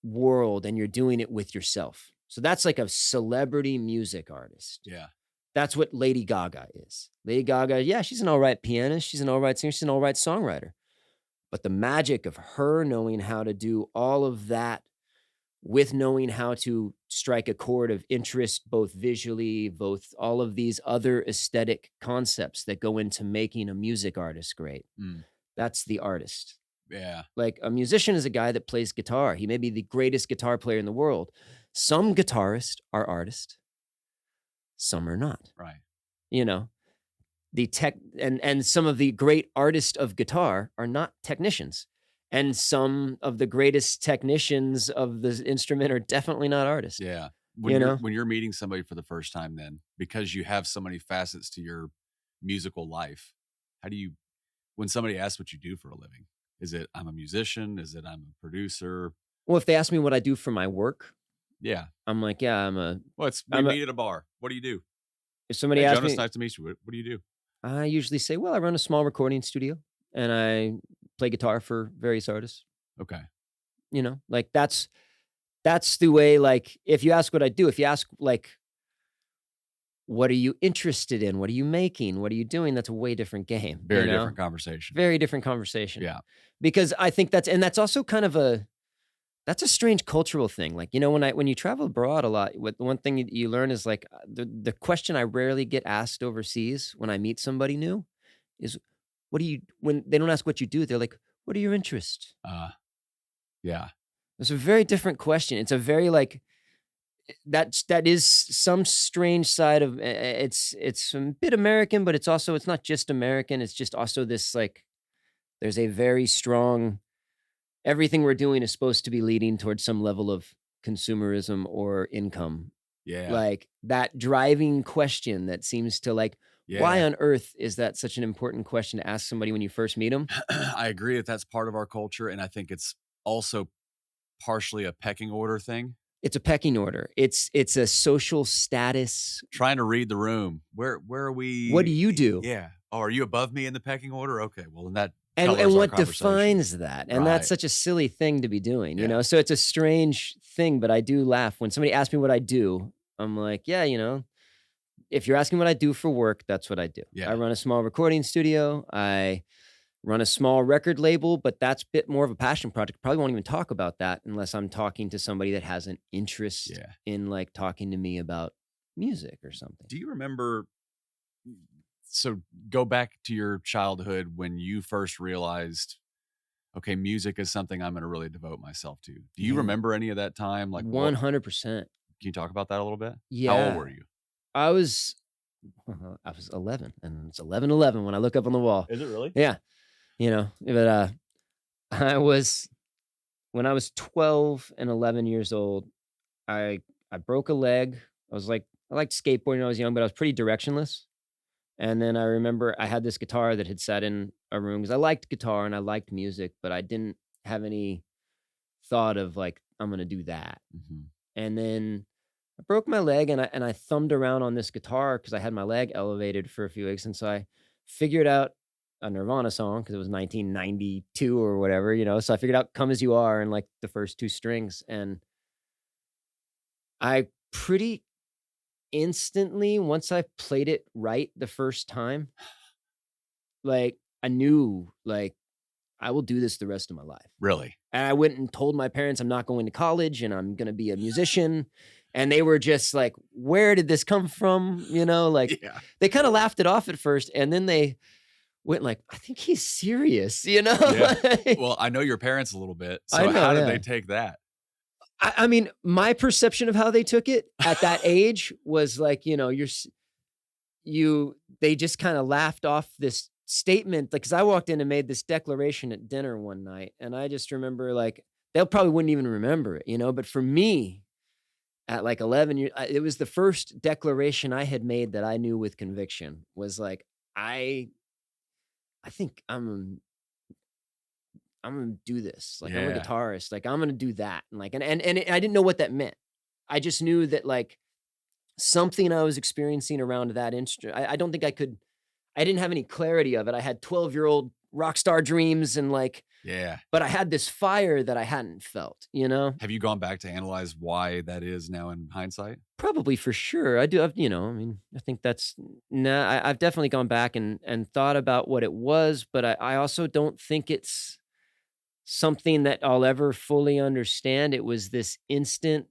world and you're doing it with yourself. So that's like a celebrity music artist. Yeah. That's what Lady Gaga is. Lady Gaga, yeah, she's an all right pianist. She's an all right singer. She's an all right songwriter. But the magic of her knowing how to do all of that with knowing how to strike a chord of interest, both visually, both all of these other aesthetic concepts that go into making a music artist great. Mm. That's the artist. Yeah. Like a musician is a guy that plays guitar. He may be the greatest guitar player in the world. Some guitarists are artists. Some are not. Right. The tech and some of the great artists of guitar are not technicians. And some of the greatest technicians of the instrument are definitely not artists. Yeah. When you're meeting somebody for the first time, then because you have so many facets to your musical life, when somebody asks what you do for a living, is it I'm a musician? Is it I'm a producer? Well, if they ask me what I do for my work, yeah, I'm like, yeah, we meet at a bar. What do you do? If somebody asks Jonas, me, nice to meet you. What do you do? I usually say, well, I run a small recording studio and I play guitar for various artists. Okay. Like that's the way, like, if you ask what I do, if you ask like, what are you interested in? What are you making? What are you doing? That's a way different game. Very different conversation. Very different conversation. Yeah. Because I think that's also kind of that's a strange cultural thing. Like, when you travel abroad a lot, the one thing you learn is like the question I rarely get asked overseas when I meet somebody new is, when they don't ask what you do, they're like, what are your interests? Yeah. It's a very different question. It's a very like, that is some strange side of it's a bit American, but it's not just American. It's just also this like, there's a very strong, everything we're doing is supposed to be leading towards some level of consumerism or income. Yeah. Like that driving question that seems to like, Why Yeah. on earth is that such an important question to ask somebody when you first meet them? I agree that that's part of our culture, and I think it's also partially a pecking order thing. It's a pecking order. It's a social status. Trying to read the room. Where are What do we? you do? Yeah. Oh, are you above me in the pecking order? Okay. Well, then that And colors our what conversation. defines that? And that's Right. such a silly thing to be doing, Yeah. So it's a strange thing, but I do laugh when somebody asks me what I do. I'm like, yeah, if you're asking what I do for work, that's what I do. I Yeah. run a small recording studio. I run a small record label, but that's a bit more of a passion project. Probably won't even talk about that unless I'm talking to somebody that has an interest Yeah. in like talking to me about music or something. Do you remember? So go back to your childhood when you first realized, okay, music is something I'm going to really devote myself to. Do you Yeah. remember any of that time? Like, what? 100%. Can you talk about that a little bit? How old Yeah. were you? I was 11, and it's 11:11 when I look up on the wall. Is it really? Yeah, but I was when I was 12 and 11 years old, I broke a leg. I liked skateboarding when I was young, but I was pretty directionless. And then I remember I had this guitar that had sat in a room because I liked guitar and I liked music, but I didn't have any thought of like I'm gonna do that. Mm-hmm. And then I broke my leg and I thumbed around on this guitar because I had my leg elevated for a few weeks. And so I figured out a Nirvana song because it was 1992 or whatever, So I figured out Come As You Are and like the first two strings. And I pretty instantly, once I played it right the first time, like I knew like I will do this the rest of my life. Really? And I went and told my parents I'm not going to college and I'm going to be a musician. And they were just like, where did this come from? Like Yeah. they kind of laughed it off at first. And then they went like, I think he's serious, Yeah. Like, Well, I know your parents a little bit. So I know, how did yeah. they take that? I mean, my perception of how they took it at that age was like, they just kind of laughed off this statement. Like, cause I walked in and made this declaration at dinner one night. And I just remember like, they'll probably wouldn't even remember it, but for me at like 11 years, it was the first declaration I had made that I knew with conviction was like, I think I'm gonna do this. Like I'm a Yeah. guitarist. Like I'm gonna do that. And like and I didn't know what that meant. I just knew that like something I was experiencing around that instrument. I don't think I could. I didn't have any clarity of it. I had 12-year-old rock star dreams and like, Yeah. but I had this fire that I hadn't felt. Have you gone back to analyze why that is now in hindsight? Probably for sure. I do have, I mean, I think that's I've definitely gone back and thought about what it was, but I also don't think it's something that I'll ever fully understand. It was this instant.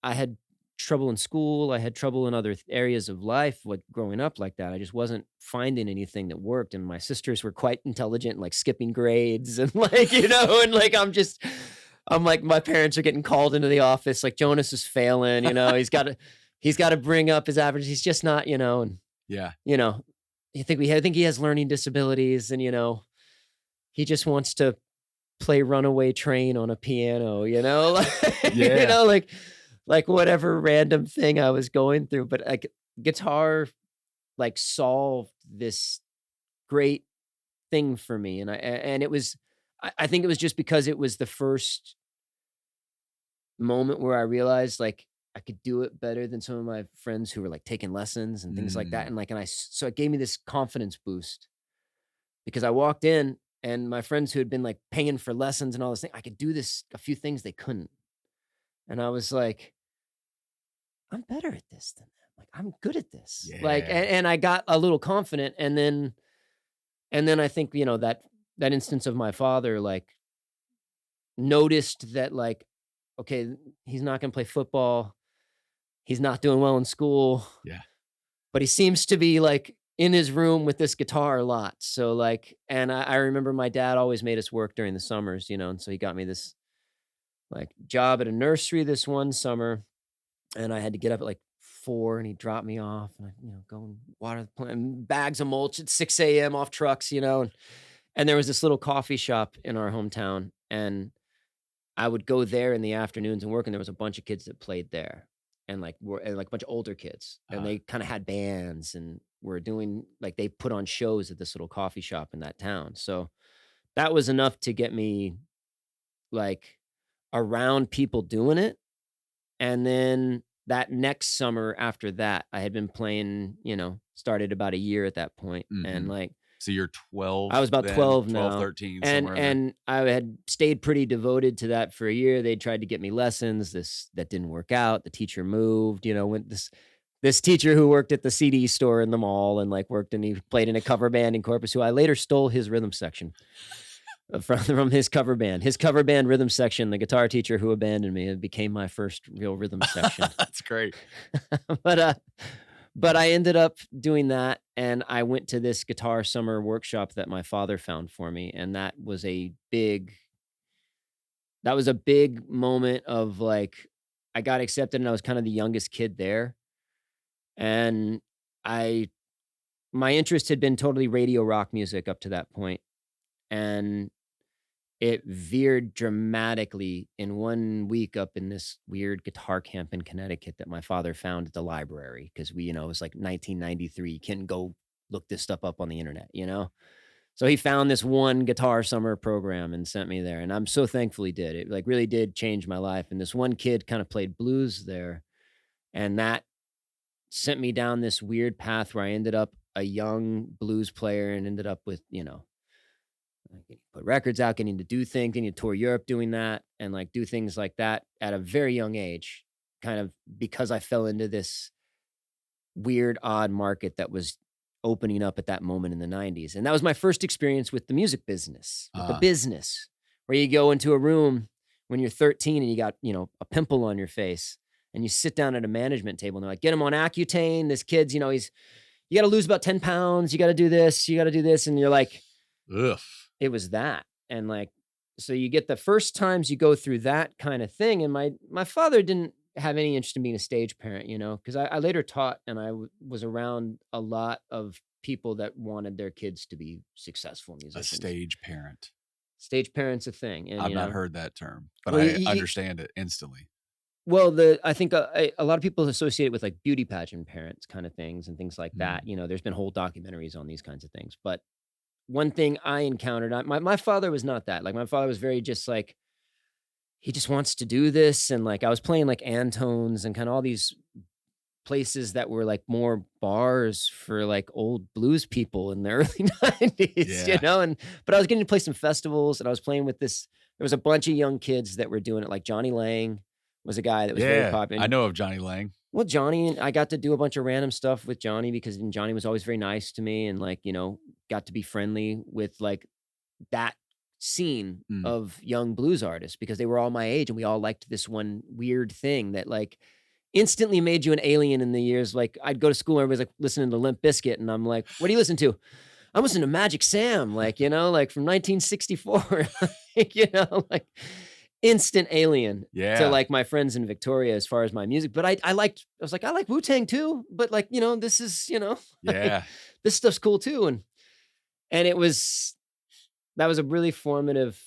I had trouble in school. I had trouble in other areas of life, like growing up like that. I just wasn't finding anything that worked. And my sisters were quite intelligent, like skipping grades and like, and like I'm like, my parents are getting called into the office, like Jonas is failing, he's got to bring up his average. He's just not, and Yeah. I think he has learning disabilities and, he just wants to play Runaway Train on a piano, Yeah. like whatever random thing I was going through, but like guitar like solved this great thing for me. And it was, I think it was just because it was the first moment where I realized like I could do it better than some of my friends who were like taking lessons and things like that. Mm. And like, so it gave me this confidence boost because I walked in and my friends who had been like paying for lessons and all this thing, I could do this, a few things they couldn't. And I was like, I'm better at this than them. Like I'm good at this. Like, Yeah. and I got a little confident. And then I think, that instance of my father, like noticed that like, okay, he's not going to play football. He's not doing well in school, Yeah. but he seems to be like in his room with this guitar a lot. So like, and I remember my dad always made us work during the summers, and so he got me this like job at a nursery this one summer, and I had to get up at like 4 and he dropped me off and I, go and water the plant, bags of mulch at 6 a.m. off trucks, and there was this little coffee shop in our hometown and I would go there in the afternoons and work, and there was a bunch of kids that played there, and like a bunch of older kids, and Uh, they kind of had bands, and were doing like they put on shows at this little coffee shop in that town. So that was enough to get me like around people doing it. And then that next summer after that, I had been playing, started about a year at that point, and like So you're 12 I was about then? 12 12, now, 13, and somewhere in there. and I had stayed pretty devoted to that for a year. They tried to get me lessons. That didn't work out. The teacher moved. When this teacher who worked at the CD store in the mall and like worked and he played in a cover band in Corpus, who I later stole his rhythm section from his cover band. His cover band rhythm section, the guitar teacher who abandoned me, it became my first real rhythm section. That's great. But I ended up doing that, and I went to this guitar summer workshop that my father found for me, and that was a big moment of like I got accepted, and I was kind of the youngest kid there, and I my interest had been totally radio rock music up to that point, and it veered dramatically in 1 week up in this weird guitar camp in Connecticut that my father found at the library because it was like 1993. You couldn't go look this stuff up on the internet. So he found this one guitar summer program and sent me there, and I'm so thankful he did. It like really did change my life. And this one kid kind of played blues there, and that sent me down this weird path where I ended up a young blues player and ended up with getting to put records out, getting to do things, getting to tour Europe doing that, and like do things like that at a very young age, kind of because I fell into this weird, odd market that was opening up at that moment in the 90s. And that was my first experience with the music business, with the business, where you go into a room when you're 13 and you got, a pimple on your face, and you sit down at a management table and they're like, get him on Accutane. This kid's, you got to lose about 10 pounds. You got to do this. You got to do this. And you're like, ugh. It was that. And like, so you get the first times you go through that kind of thing. And my father didn't have any interest in being a stage parent, because I later taught, and I was around a lot of people that wanted their kids to be successable musicians. A stage parent. Stage parent's a thing. And, I've not heard that term, but Well, I understand it instantly. Well, I think a lot of people associate it with like beauty pageant parents kind of things and things like that. There's been whole documentaries on these kinds of things. But one thing I encountered, my father was not that. Like my father was very just like, he just wants to do this. And like I was playing like Antones and kind of all these places that were like more bars for like old blues people in the early 90s, Yeah. but I was getting to play some festivals, and I was playing with there was a bunch of young kids that were doing it. Like Johnny Lang was a guy that was very popular. I know of Johnny Lang. Well, Johnny, I got to do a bunch of random stuff with Johnny because Johnny was always very nice to me, and like, got to be friendly with like that scene of young blues artists because they were all my age and we all liked this one weird thing that like instantly made you an alien in the years. Like I'd go to school and everybody's like listening to Limp Bizkit, and I'm like, what do you listen to? I'm listening to Magic Sam, like, like from 1964, like instant alien to like my friends in Victoria as far as my music. But I like Wu-Tang too, but like, this is, like, this stuff's cool too. And that was a really formative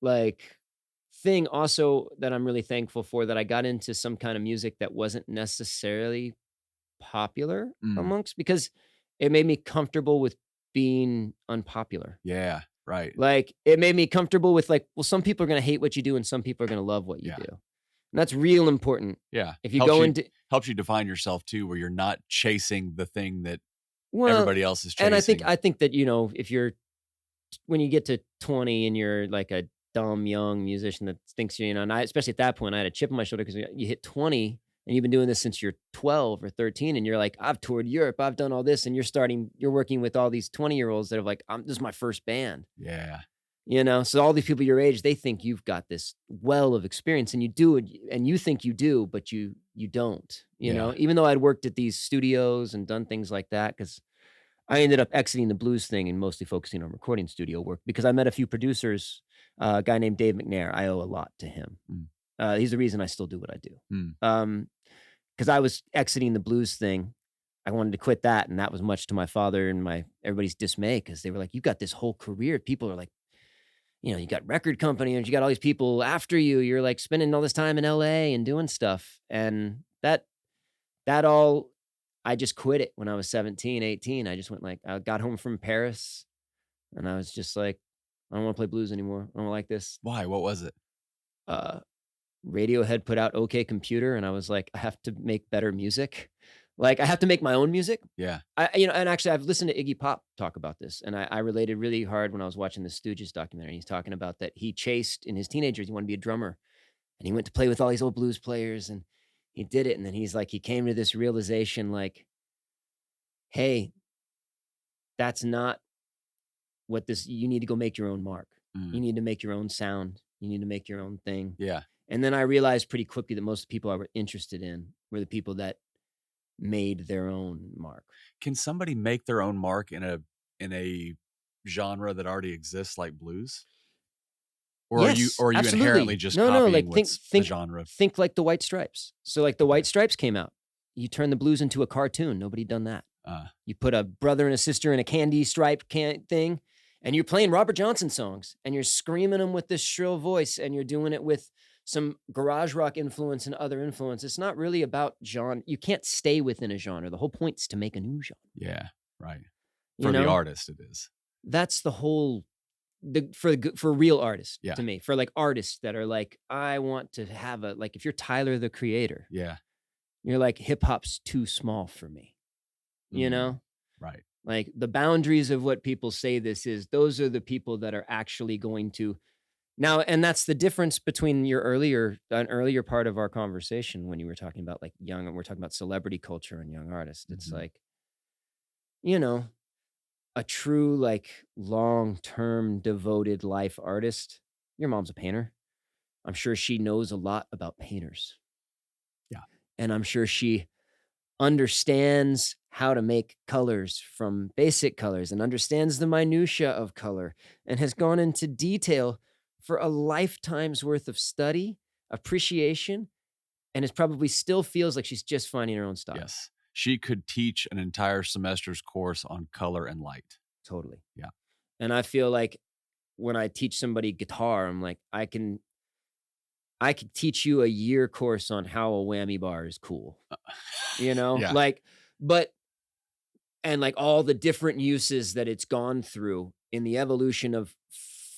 like thing also that I'm really thankful for, that I got into some kind of music that wasn't necessarily popular amongst, because it made me comfortable with being unpopular. Yeah, right. Like it made me comfortable with like, well, some people are going to hate what you do and some people are going to love what you do. And that's real important. Yeah. If you go into helps you define yourself too, where you're not chasing the thing that everybody else is chasing. And I think that, if when you get to 20 and you're like a dumb young musician that thinks and especially at that point, I had a chip on my shoulder because you hit 20 and you've been doing this since you're 12 or 13, and you're like, I've toured Europe, I've done all this, and you're working with all these 20-year-olds that are like, this is my first band. Yeah. So all these people your age, they think you've got this well of experience, and you do, and you think you do, but you don't, even though I'd worked at these studios and done things like that, because I ended up exiting the blues thing and mostly focusing on recording studio work because I met a few producers, a guy named Dave McNair. I owe a lot to him. He's the reason I still do what I do. Because I was exiting the blues thing. I wanted to quit that. And that was much to my father and everybody's dismay, because they were like, you got this whole career. People are like, you got record company and you got all these people after you. You're like spending all this time in LA and doing stuff. And that all, I just quit it when I was 17, 18. I just went like, I got home from Paris and I was just like, I don't want to play blues anymore. I don't like this. Why? What was it? Uh, Radiohead put out OK Computer, and I was like, I have to make better music. Like, I have to make my own music. Yeah. And actually, I've listened to Iggy Pop talk about this, and I related really hard when I was watching the Stooges documentary. He's talking about that he chased in his teenagers, he wanted to be a drummer, and he went to play with all these old blues players, and he did it. And then he's like, he came to this realization, like, hey, that's not what this. You need to go make your own mark. You need to make your own sound. You need to make your own thing. Yeah. And then I realized pretty quickly that most people I were interested in were the people that made their own mark. Can somebody make their own mark in a genre that already exists, like blues? Or Yes, are you absolutely. inherently just No, copying like what's the genre? think like the White Stripes. So like the White Stripes came out. You turn the blues into a cartoon. Nobody done that. You put a brother and a sister in a candy stripe thing, and you're playing Robert Johnson songs, and you're screaming them with this shrill voice, and you're doing it with some garage rock influence and other influence. It's not really about genre. You can't stay within a genre. The whole point is to make a new genre. Yeah, right. You For the know? artist, it is. That's the whole for real artists. Yeah. To me, for like artists that are like, I want to have like, if you're Tyler the Creator, Yeah, you're like, hip hop's too small for me. You know, right. like the boundaries of what people say this is, those are the people that are actually going to now. And that's the difference between an earlier part of our conversation when you were talking about like we're talking about celebrity culture and young artists. It's like, you know, a true like long-term devoted life artist. Your mom's a painter. I'm sure she knows a lot about painters. Yeah. And I'm sure she understands how to make colors from basic colors and understands the minutia of color and has gone into detail for a lifetime's worth of study, appreciation, and is probably still feels like she's just finding her own style. Yes. She could teach an entire semester's course on color and light. Totally. Yeah. And I feel like when I teach somebody guitar, I'm like, I could teach you a year course on how a whammy bar is cool. You know, Yeah. and like all the different uses that it's gone through in the evolution of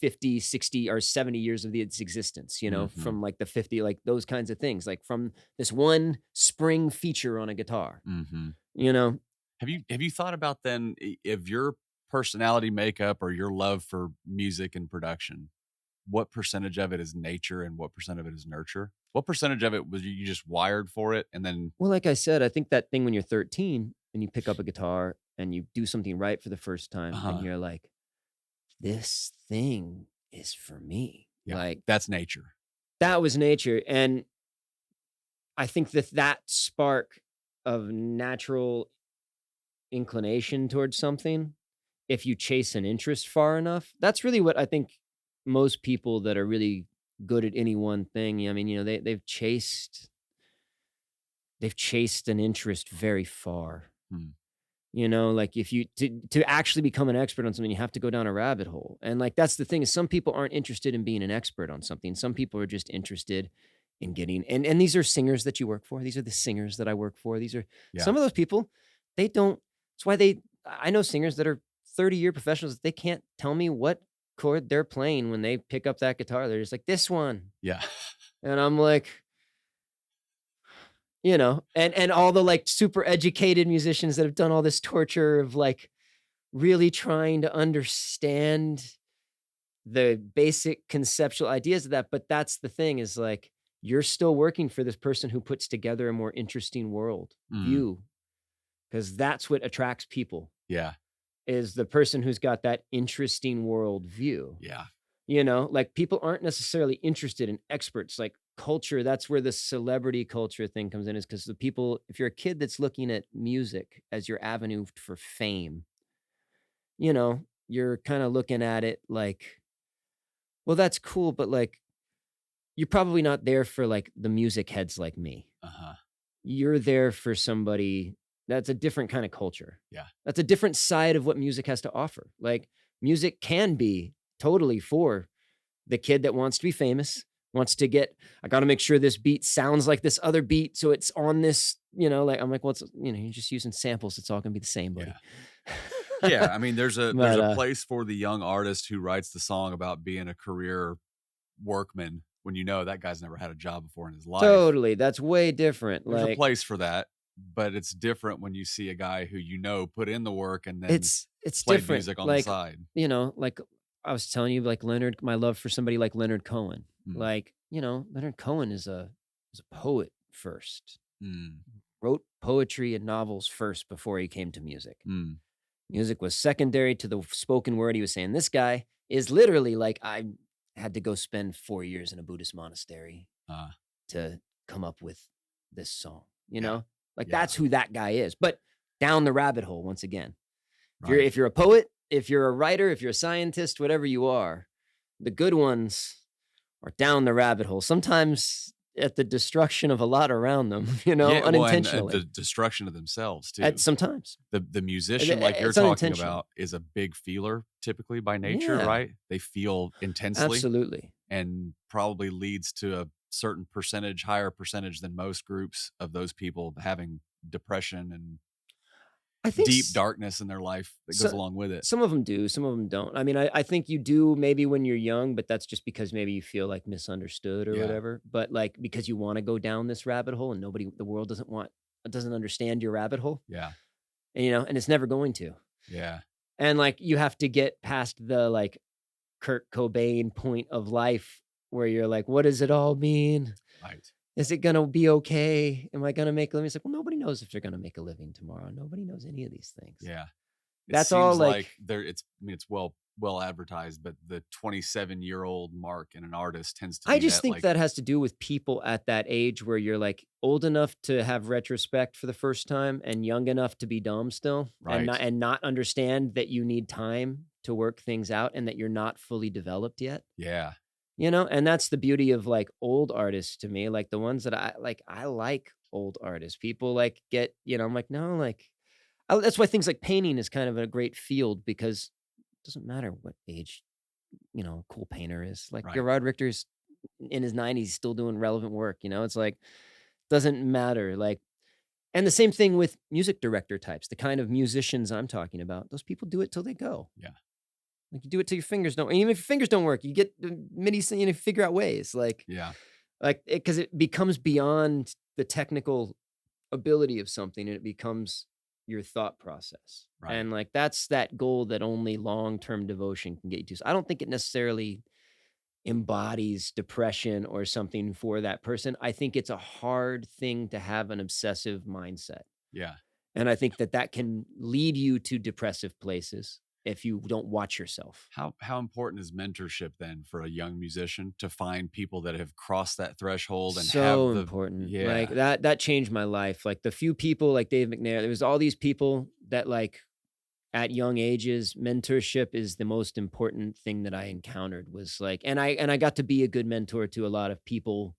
50, 60, or 70 years of its existence, you know, from like the 50, like those kinds of things, like from this one spring feature on a guitar, you know. Have you thought about then if your personality makeup or your love for music and production, what percentage of it is nature and what percent of it is nurture? What percentage of it was you just wired for it? And then, well, like I said, I think that thing when you're 13 and you pick up a guitar and you do something right for the first time and you're like, this thing is for me. Yeah, like that's nature. That was nature. And I think that spark of natural inclination towards something, if you chase an interest far enough, that's really what I think most people that are really good at any one thing, I mean, you know, they've chased an interest very far. You know, like if you to actually become an expert on something, you have to go down a rabbit hole. And like that's the thing, is some people aren't interested in being an expert on something. Some people are just interested in getting, and these are singers that you work for. These are the singers that I work for. These are some of those people, they don't, that's why I know singers that are 30-year professionals, they can't tell me what chord they're playing when they pick up that guitar. They're just like, this one. Yeah. And I'm like, you know, and all the like super educated musicians that have done all this torture of like really trying to understand the basic conceptual ideas of that. But that's the thing, is like, you're still working for this person who puts together a more interesting world view, because that's what attracts people. Yeah. Is the person who's got that interesting world view. Yeah. You know, like people aren't necessarily interested in experts. Like culture, that's where the celebrity culture thing comes in, is because the people, if you're a kid that's looking at music as your avenue for fame, you know, you're kind of looking at it like, well, that's cool, but like, you're probably not there for like the music heads like me. You're there for somebody that's a different kind of culture. Yeah. That's a different side of what music has to offer. Like music can be totally for the kid that wants to be famous, wants to get, I got to make sure this beat sounds like this other beat. So it's on this, like, I'm like, what's, you're just using samples. It's all going to be the same, buddy. Yeah. I mean, there's a But, place for the young artist who writes the song about being a career workman when that guy's never had a job before in his life. Totally. That's way different. There's like a place for that, but it's different when you see a guy who put in the work and then it's play different. music on the side. Like I was telling you, like Leonard, my love for somebody like Leonard Cohen. Mm. Leonard Cohen is a poet first. Mm. Wrote poetry and novels first before he came to music. Mm. Music was secondary to the spoken word. He was saying, this guy is literally like, I had to go spend 4 years in a Buddhist monastery to come up with this song, that's who that guy is. But down the rabbit hole, once again, if you're a poet, if you're a writer, if you're a scientist, whatever you are, the good ones are down the rabbit hole. Sometimes at the destruction of a lot around them, unintentionally. Well, and the destruction of themselves too. Sometimes the musician, like you're talking about, is a big feeler typically by nature, right? They feel intensely, absolutely, and probably leads to a certain higher percentage than most groups of those people having depression and I think deep darkness in their life that goes along with it. Some of them do, some of them don't. I mean, I think you do maybe when you're young, but that's just because maybe you feel like misunderstood or whatever. But like because you want to go down this rabbit hole and the world doesn't understand your rabbit hole. Yeah. And, and it's never going to. Yeah. And like you have to get past the like Kurt Cobain point of life where you're like, what does it all mean? Right. Is it going to be okay? Am I going to make a living? It's like, well, nobody knows if they're going to make a living tomorrow. Nobody knows any of these things. Yeah. That's all like it's well advertised, but the 27-year-old mark in an artist tends to I just think that has to do with people at that age where you're like old enough to have retrospect for the first time and young enough to be dumb still, right. and not understand that you need time to work things out and that you're not fully developed yet. Yeah. And that's the beauty of like old artists to me, like the ones that I like old artists. People like get, I'm like, no, like, that's why things like painting is kind of a great field because it doesn't matter what age, a cool painter is. Like Gerard Richter's in his 90s, still doing relevant work, it's like, doesn't matter. Like, and the same thing with music director types, the kind of musicians I'm talking about, those people do it till they go. Yeah. Like you do it till your fingers don't. And even if your fingers don't work, you get MIDI, figure out ways. Like, because it becomes beyond the technical ability of something, and it becomes your thought process. Right. And like that's that goal that only long-term devotion can get you to. So I don't think it necessarily embodies depression or something for that person. I think it's a hard thing to have an obsessive mindset. Yeah. And I think that can lead you to depressive places if you don't watch yourself. How important is mentorship then for a young musician to find people that have crossed that threshold and so have important. Like that changed my life. Like the few people like Dave McNair, there was all these people that like at young ages, mentorship is the most important thing that I encountered was like, and I got to be a good mentor to a lot of people,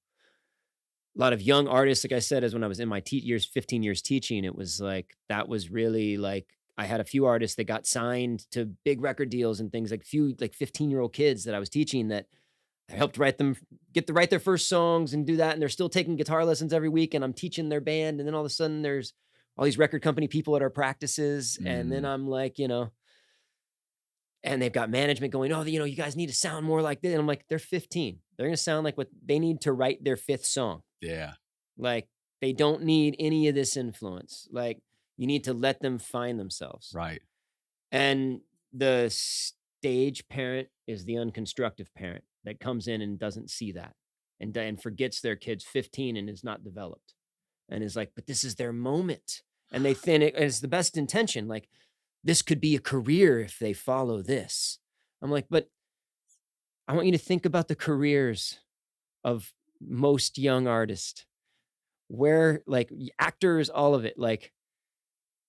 a lot of young artists. Like I said, as when I was in my 15 years teaching, it was like, that was really like, I had a few artists that got signed to big record deals and things like 15-year-old kids that I was teaching that I helped write their first songs and do that. And they're still taking guitar lessons every week and I'm teaching their band. And then all of a sudden there's all these record company people at our practices. And then I'm like, and they've got management going, oh, you guys need to sound more like this. And I'm like, they're 15. They're going to sound like what they need to write their 5th song. Yeah. Like they don't need any of this influence. Like, you need to let them find themselves. Right. And the stage parent is the unconstructive parent that comes in and doesn't see that and forgets their kid's 15 and is not developed and is like, but this is their moment. And they think it's the best intention. Like this could be a career if they follow this. I'm like, but I want you to think about the careers of most young artists where like actors, all of it, like,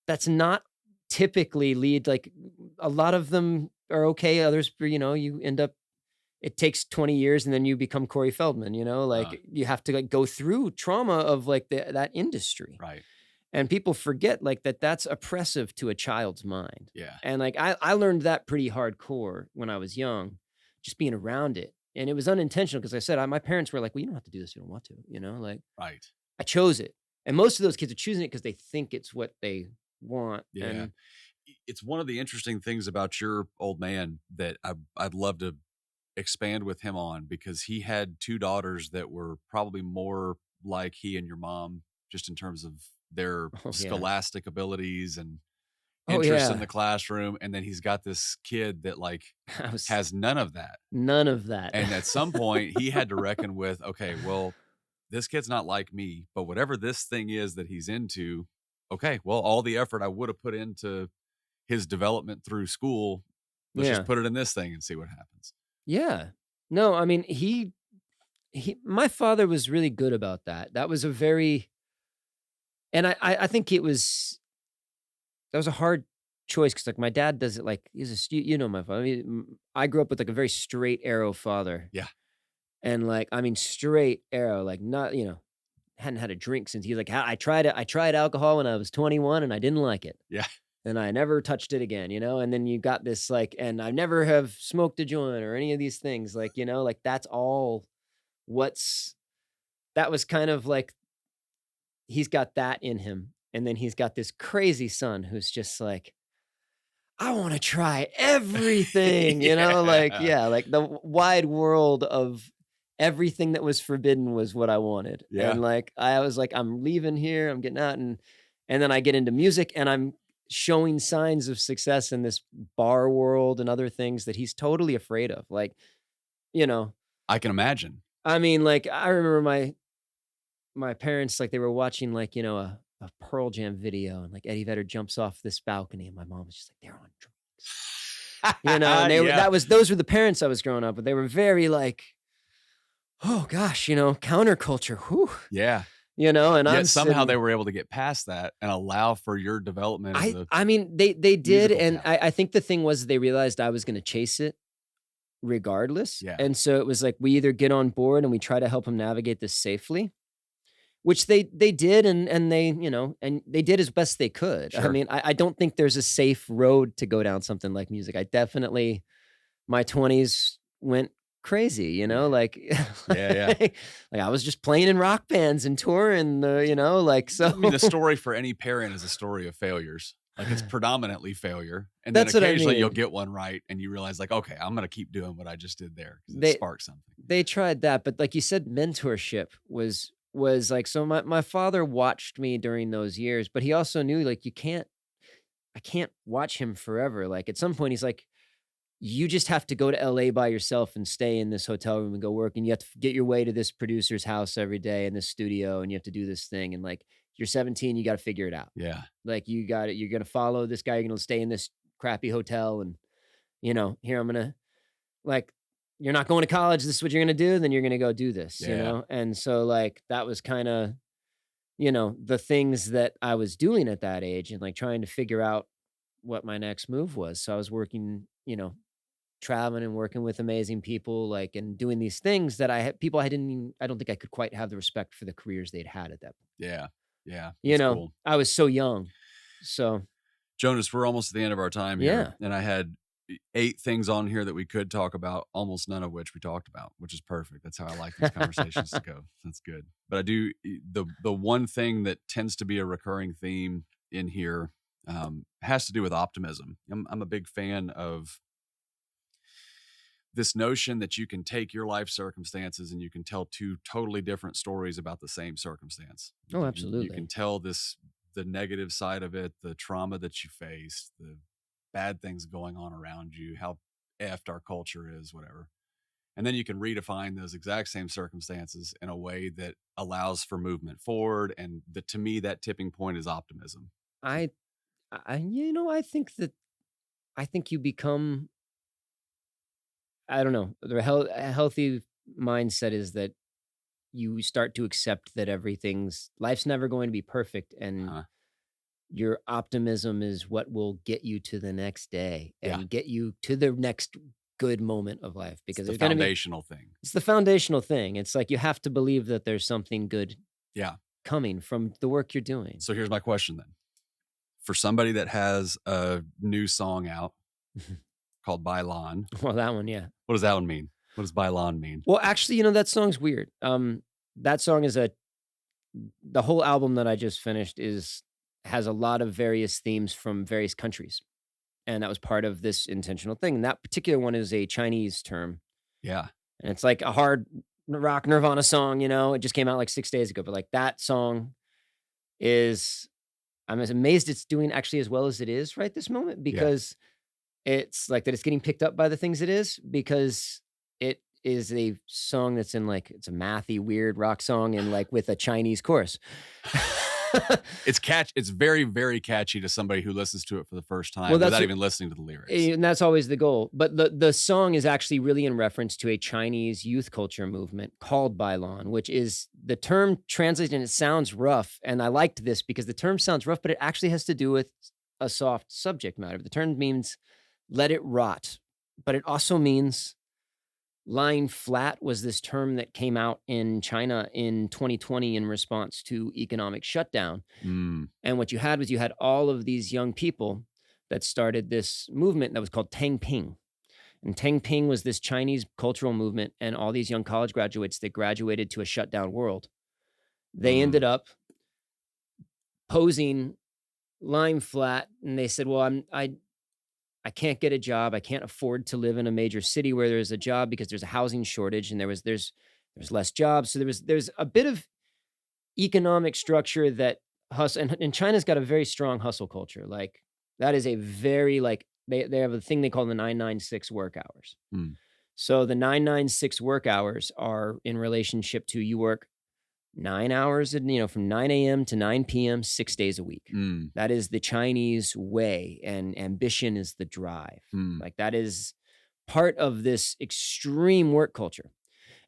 that's not typically lead. Like a lot of them are okay. Others, you end up, it takes 20 years and then you become Corey Feldman, you have to like go through trauma of like that industry. Right. And people forget like that's oppressive to a child's mind. Yeah. And like, I learned that pretty hardcore when I was young, just being around it. And it was unintentional because I said, my parents were like, well, you don't have to do this. You don't want to, like Right. I chose it. And most of those kids are choosing it because they think it's what they want. Yeah. And It's one of the interesting things about your old man that I'd love to expand with him on, because he had two daughters that were probably more like he and your mom, just in terms of their scholastic abilities and interests in the classroom. And then he's got this kid that like has none of that. None of that. And at some point he had to reckon with, okay, well, this kid's not like me, but whatever this thing is that he's into, okay, well, all the effort I would have put into his development through school, let's just put it in this thing and see what happens. Yeah. No, I mean, my father was really good about that. That was a very, and I think that was a hard choice because like my dad does it like he's my father. I mean, I grew up with like a very straight arrow father. Yeah. And like, I mean, straight arrow, like not, hadn't had a drink since he was like, I tried alcohol when I was 21 and I didn't like it. Yeah. And I never touched it again, and then you got this like, and I never have smoked a joint or any of these things, like, like that's all that was kind of like, he's got that in him. And then he's got this crazy son who's just like, I want to try everything, like the wide world of everything that was forbidden was what I wanted. Yeah. And like, I was like, I'm leaving here, I'm getting out. And then I get into music and I'm showing signs of success in this bar world and other things that he's totally afraid of. Like, I can imagine. I mean, like, I remember my parents, like, they were watching, like, a Pearl Jam video, and like Eddie Vedder jumps off this balcony, and my mom was just like, they're on drugs. And those were the parents I was growing up with. They were very like, oh gosh, counterculture. Whew. Yeah. And yet somehow they were able to get past that and allow for your development. I mean, they did. And I think the thing was they realized I was going to chase it regardless. Yeah. And so it was like, we either get on board and we try to help them navigate this safely, which they did. And they, and they did as best they could. Sure. I mean, I don't think there's a safe road to go down something like music. I definitely, my 20s went crazy, like, like I was just playing in rock bands and touring, like, so. I mean, the story for any parent is a story of failures. Like it's predominantly failure. And That's then occasionally what I mean. You'll get one right and you realize like, okay, I'm going to keep doing what I just did there because it sparked something. They tried that. But like you said, mentorship was like, so my father watched me during those years, but he also knew like, I can't watch him forever. Like at some point he's like, you just have to go to LA by yourself and stay in this hotel room and go work. And you have to get your way to this producer's house every day in this studio. And you have to do this thing. And like, you're 17, you got to figure it out. Yeah. Like you got it. You're going to follow this guy. You're going to stay in this crappy hotel. And, here I'm going to like, you're not going to college. This is what you're going to do. Then you're going to go do this, And so like, that was kind of, the things that I was doing at that age and like trying to figure out what my next move was. So I was working, traveling and working with amazing people, like, and doing these things that I don't think I could quite have the respect for the careers they'd had at that point. Yeah. Yeah. Cool. I was so young. So Jonas, we're almost at the end of our time here. And I had 8 things on here that we could talk about, almost none of which we talked about, which is perfect. That's how I like these conversations to go. That's good. But I do, the one thing that tends to be a recurring theme in here has to do with optimism. I'm a big fan of this notion that you can take your life circumstances and you can tell 2 totally different stories about the same circumstance. Oh, absolutely. You can tell the negative side of it, the trauma that you faced, the bad things going on around you, how effed our culture is, whatever. And then you can redefine those exact same circumstances in a way that allows for movement forward. And to me, that tipping point is optimism. I think you become, I don't know, a healthy mindset is that you start to accept that life's never going to be perfect. And your optimism is what will get you to the next day and get you to the next good moment of life, because it's the foundational thing. It's the foundational thing. It's like, you have to believe that there's something good coming from the work you're doing. So here's my question then. For somebody that has a new song out called Bailan. Well, that one, yeah. What does that one mean? What does Bailan mean? Well, actually, that song's weird. That song is the whole album that I just finished has a lot of various themes from various countries. And that was part of this intentional thing. And that particular one is a Chinese term. Yeah. And it's like a hard rock Nirvana song, it just came out like 6 days ago. But like that song I'm as amazed it's doing actually as well as it is right this moment, because it's like that it's getting picked up by the things it is, because it is a song that's in like, it's a mathy, weird rock song and like with a Chinese chorus. It's catchy. It's very, very catchy to somebody who listens to it for the first time without even listening to the lyrics. And that's always the goal. But the song is actually really in reference to a Chinese youth culture movement called Bailan, which is the term translated, and it sounds rough. And I liked this because the term sounds rough, but it actually has to do with a soft subject matter. The term means let it rot, but it also means lying flat was this term that came out in China in 2020 in response to economic shutdown. And what you had was all of these young people that started this movement that was called Tangping. And Tangping was this Chinese cultural movement, and all these young college graduates that graduated to a shutdown world, they ended up posing, lying flat, and they said, well, I can't get a job. I can't afford to live in a major city where there's a job because there's a housing shortage, and there's less jobs. So there's a bit of economic structure that hustle, and China's got a very strong hustle culture. Like that is a very like they have a thing they call the 996 work hours. So the 996 work hours are in relationship to you work 9 hours, from 9 a.m. to 9 p.m., 6 days a week. That is the Chinese way, and ambition is the drive. Like that is part of this extreme work culture.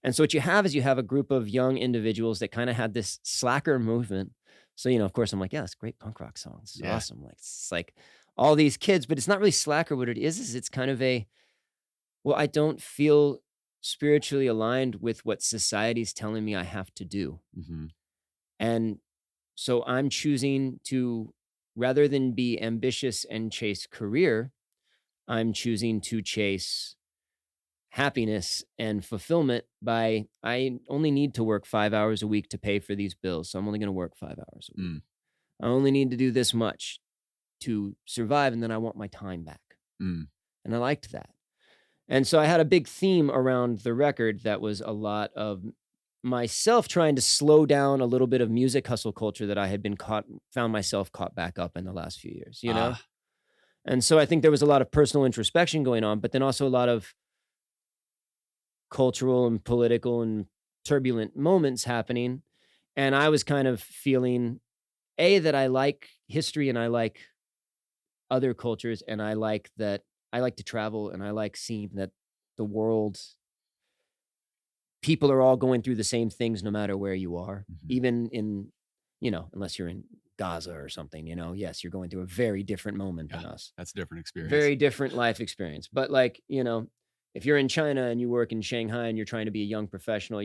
And so what you have is a group of young individuals that kind of had this slacker movement. So, of course I'm like, yeah, it's a great punk rock song. It's awesome. Like, it's like all these kids, but it's not really slacker. What it is it's kind of I don't feel spiritually aligned with what society's telling me I have to do. And so I'm choosing to, rather than be ambitious and chase career, I'm choosing to chase happiness and fulfillment by, I only need to work 5 hours a week to pay for these bills. So I'm only going to work 5 hours a week. I only need to do this much to survive, and then I want my time back. And I liked that. And so I had a big theme around the record that was a lot of myself trying to slow down a little bit of music hustle culture that I had found myself caught back up in the last few years, And so I think there was a lot of personal introspection going on, but then also a lot of cultural and political and turbulent moments happening. And I was kind of feeling, that I like history and I like other cultures, and I like to travel, and I like seeing that the world, people are all going through the same things no matter where you are, even in, unless you're in Gaza or something, yes, you're going through a very different moment than us. That's a different experience. Very different life experience. But like, if you're in China and you work in Shanghai and you're trying to be a young professional,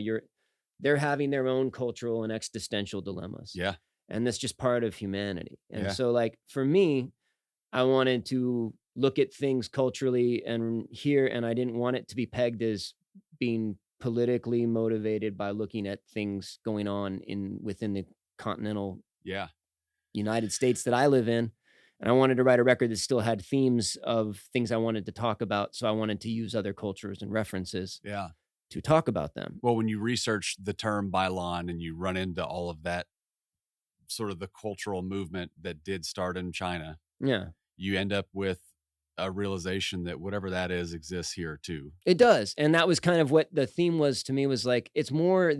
they're having their own cultural and existential dilemmas. Yeah. And that's just part of humanity. And so like for me, I wanted to look at things culturally and I didn't want it to be pegged as being politically motivated by looking at things going on within the continental United States that I live in. And I wanted to write a record that still had themes of things I wanted to talk about. So I wanted to use other cultures and references to talk about them. Well, when you research the term Bailan and you run into all of that sort of the cultural movement that did start in China, you end up with a realization that whatever that is exists here too. It does. And that was kind of what the theme was to me, was like, it's more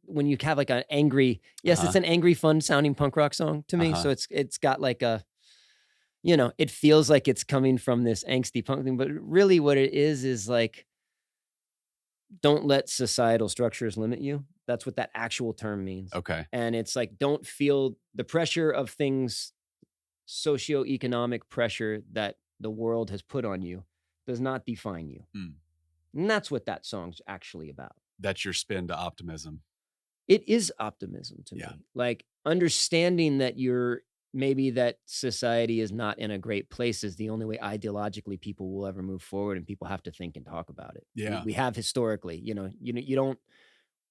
when you have like an angry, it's an angry, fun sounding punk rock song to me. So it's got like it feels like it's coming from this angsty punk thing, but really what it is like, don't let societal structures limit you. That's what that actual term means. Okay. And it's like, don't feel the pressure of things, socioeconomic pressure that the world has put on you does not define you. And that's what that song's actually about. That's your spin to optimism. It is optimism to me. Like understanding that you're maybe that society is not in a great place is the only way ideologically people will ever move forward, and people have to think and talk about it. Yeah. We have historically, you don't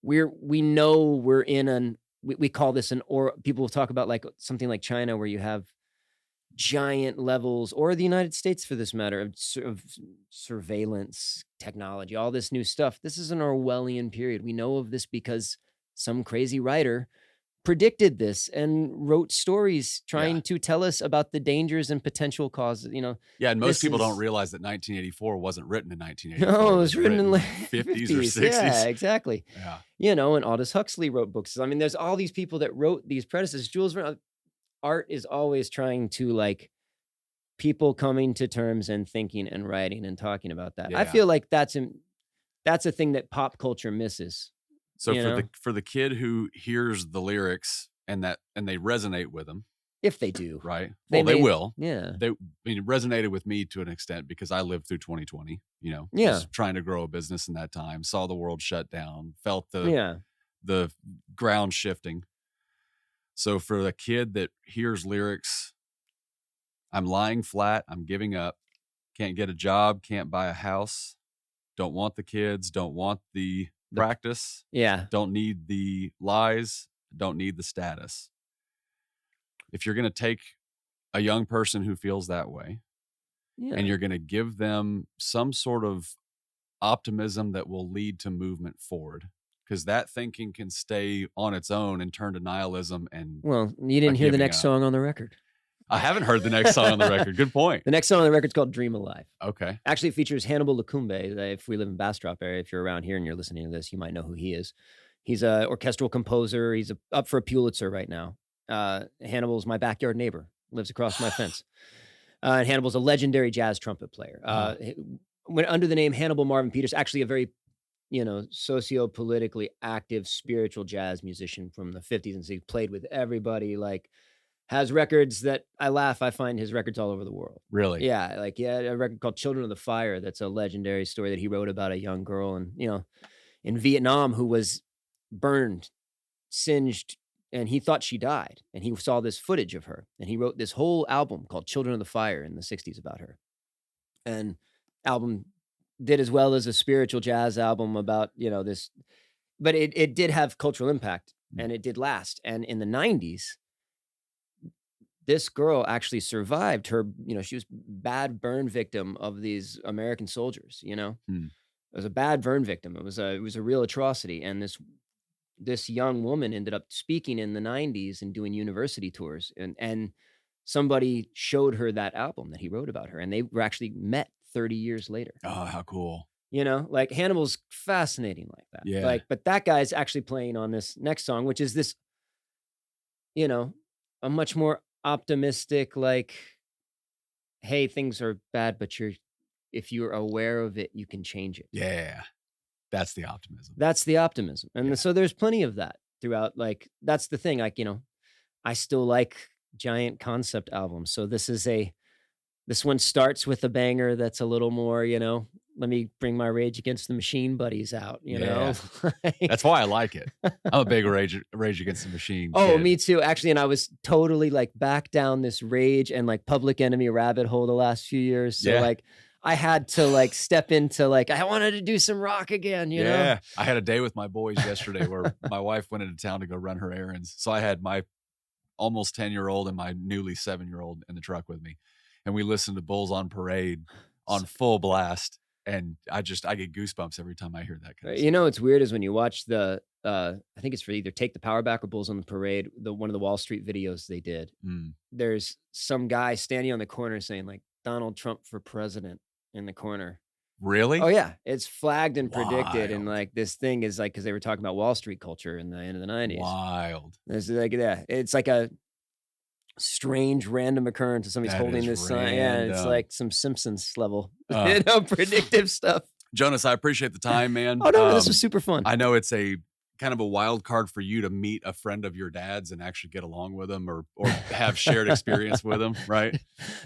we know we're in we call this or people talk about like something like China where you have giant levels, or the United States for this matter, of surveillance technology, all this new stuff. This is an Orwellian period. We know of this because some crazy writer predicted this and wrote stories trying to tell us about the dangers and potential causes, Yeah, and most people don't is realize that 1984 wasn't written in 1984. no, it It was written in like 50s or 60s. Yeah, exactly. Yeah. And Aldous Huxley wrote books. I mean, there's all these people that wrote these predecessors. Jules Verne, art is always trying to like people coming to terms and thinking and writing and talking about that. I Yeah. feel like that's a thing that pop culture misses. So You for the kid who hears the lyrics and they resonate with them, If they do, right? They Well, they may- will. yeah. It resonated with me to an extent because I lived through 2020, Yeah. was trying to grow a business in that time, saw the world shut down, felt the ground shifting. So for the kid that hears lyrics, I'm lying flat, I'm giving up, can't get a job, can't buy a house, don't want the kids, don't want the practice, Yeah. don't need the lies, don't need the status. If you're going to take a young person who feels that way and you're going to give them some sort of optimism that will lead to movement forward, because that thinking can stay on its own and turn to nihilism. And Well, you didn't hear the next song on the record. I haven't heard the next song on the record. Good point. The next song on the record is called Dream Alive. Okay. Actually, it features Hannibal Lecumbe. If we live in Bastrop area, if you're around here and you're listening to this, you might know who he is. He's an orchestral composer. He's up for a Pulitzer right now. Hannibal's my backyard neighbor, lives across my fence. And Hannibal's a legendary jazz trumpet player. Went under the name Hannibal Marvin Peters, actually a very, socio-politically active spiritual jazz musician from the 50s and 60s, played with everybody, like has records that I find his records all over the world. Really? Yeah. Like he had a record called Children of the Fire. That's a legendary story that he wrote about a young girl and, in Vietnam who was burned, singed, and he thought she died. And he saw this footage of her and he wrote this whole album called Children of the Fire in the 60s about her. And album did as well as a spiritual jazz album about, this, but it did have cultural impact and it did last. And in the 90s, this girl actually survived her, she was bad burn victim of these American soldiers, It was a bad burn victim. It was a real atrocity. And this young woman ended up speaking in the 90s and doing university tours. And somebody showed her that album that he wrote about her. And they were actually met 30 years later. Oh, how cool. Like Hannibal's fascinating like that. Yeah. But that guy's actually playing on this next song, which is this, a much more optimistic, like, hey, things are bad, but if you're aware of it, you can change it. Yeah. That's the optimism. That's the optimism. And so there's plenty of that throughout. Like, that's the thing. Like, I still like giant concept albums. So this one starts with a banger that's a little more, let me bring my Rage Against the Machine buddies out, know? That's why I like it. I'm a big Rage Against the Machine Oh, kid. me too. Actually, and I was totally like back down this Rage and like Public Enemy rabbit hole the last few years. So like I had to like step into like, I wanted to do some rock again, you know? I had a day with my boys yesterday where my wife went into town to go run her errands. So I had my almost 10-year-old and my newly 7-year-old in the truck with me. And we listened to Bulls on Parade on full blast. And I get goosebumps every time I hear that kind of stuff. What's weird is when you watch I think it's for either Take the Power Back or Bulls on the Parade, one of the Wall Street videos they did. There's some guy standing on the corner saying like Donald Trump for president in the corner. Really? Oh yeah. It's flagged and predicted. Wild. And like this thing is like, cause they were talking about Wall Street culture in the end of the 90s. Wild. It's like, it's like a strange random occurrence of somebody's holding this sign. Yeah, it's like some Simpsons level, predictive stuff. Jonas, I appreciate the time, man. Oh no, this was super fun. I know it's a kind of a wild card for you to meet a friend of your dad's and actually get along with them or have shared experience with them, right?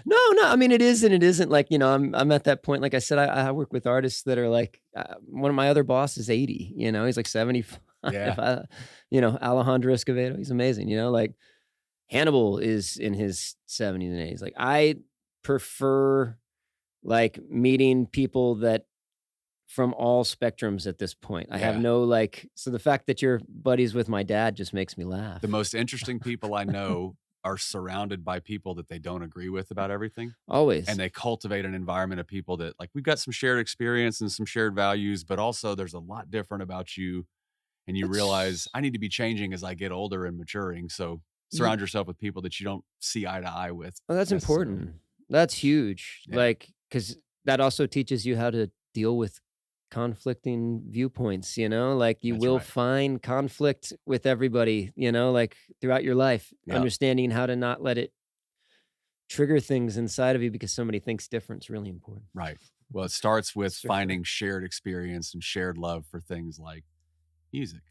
No. I mean, it is and it isn't. Like, I'm at that point. Like I said, I work with artists that are like, one of my other bosses is 80. He's like 75. Yeah. Alejandro Escovedo, he's amazing. Like. Hannibal is in his 70s and 80s. Like, I prefer, like, meeting people that from all spectrums at this point. I have Yeah. no, like, so the fact that you're buddies with my dad just makes me laugh. The most interesting people I know are surrounded by people that they don't agree with about everything. Always. And they cultivate an environment of people that, like, we've got some shared experience and some shared values, but also there's a lot different about you. And you realize I need to be changing as I get older and maturing. So surround yourself with people that you don't see eye to eye with. Oh, that's important. That's huge. Yeah. Like, because that also teaches you how to deal with conflicting viewpoints, you know? Like, you will find conflict with everybody, you know, like throughout your life. Yeah. Understanding how to not let it trigger things inside of you because somebody thinks different is really important. Right. Well, it starts with finding shared experience and shared love for things like music.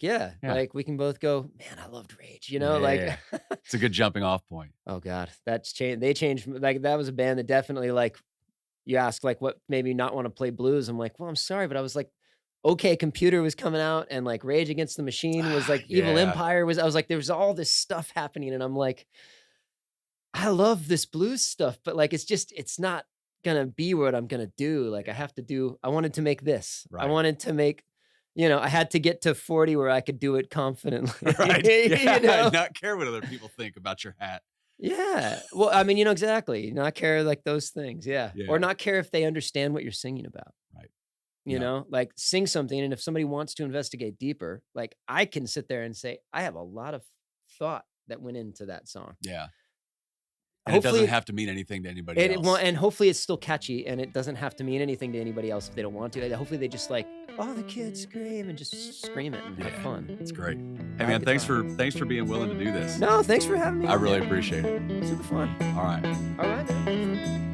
Yeah. Like, we can both go, man, I loved Rage, you know, like it's a good jumping off point. Oh God, that's changed. They changed. Like, that was a band that definitely, like, you ask, like, what made me not want to play blues? I'm like, well, I'm sorry, but I was like, OK Computer was coming out, and like Rage Against the Machine was like, Evil Empire was. I was like, there was all this stuff happening, and I'm like, I love this blues stuff, but like, it's not gonna be what I'm gonna do. Like, I wanted to make this. I wanted to make. You know, I had to get to 40 where I could do it confidently. Right. Yeah. You know? Not care what other people think about your hat. Yeah. Well, I mean, you know, exactly. Not care, like, those things. Yeah. Or not care if they understand what you're singing about. Right. You know, like, sing something. And if somebody wants to investigate deeper, like, I can sit there and say, I have a lot of thought that went into that song. Yeah. And hopefully, it doesn't have to mean anything to anybody else. And hopefully it's still catchy, and it doesn't have to mean anything to anybody else if they don't want to. Hopefully they just like, oh, the kids scream, and just scream it and have fun. It's great. Hey man, thanks for being willing to do this. No, thanks for having me. I really appreciate it. Super fun. All right. Man.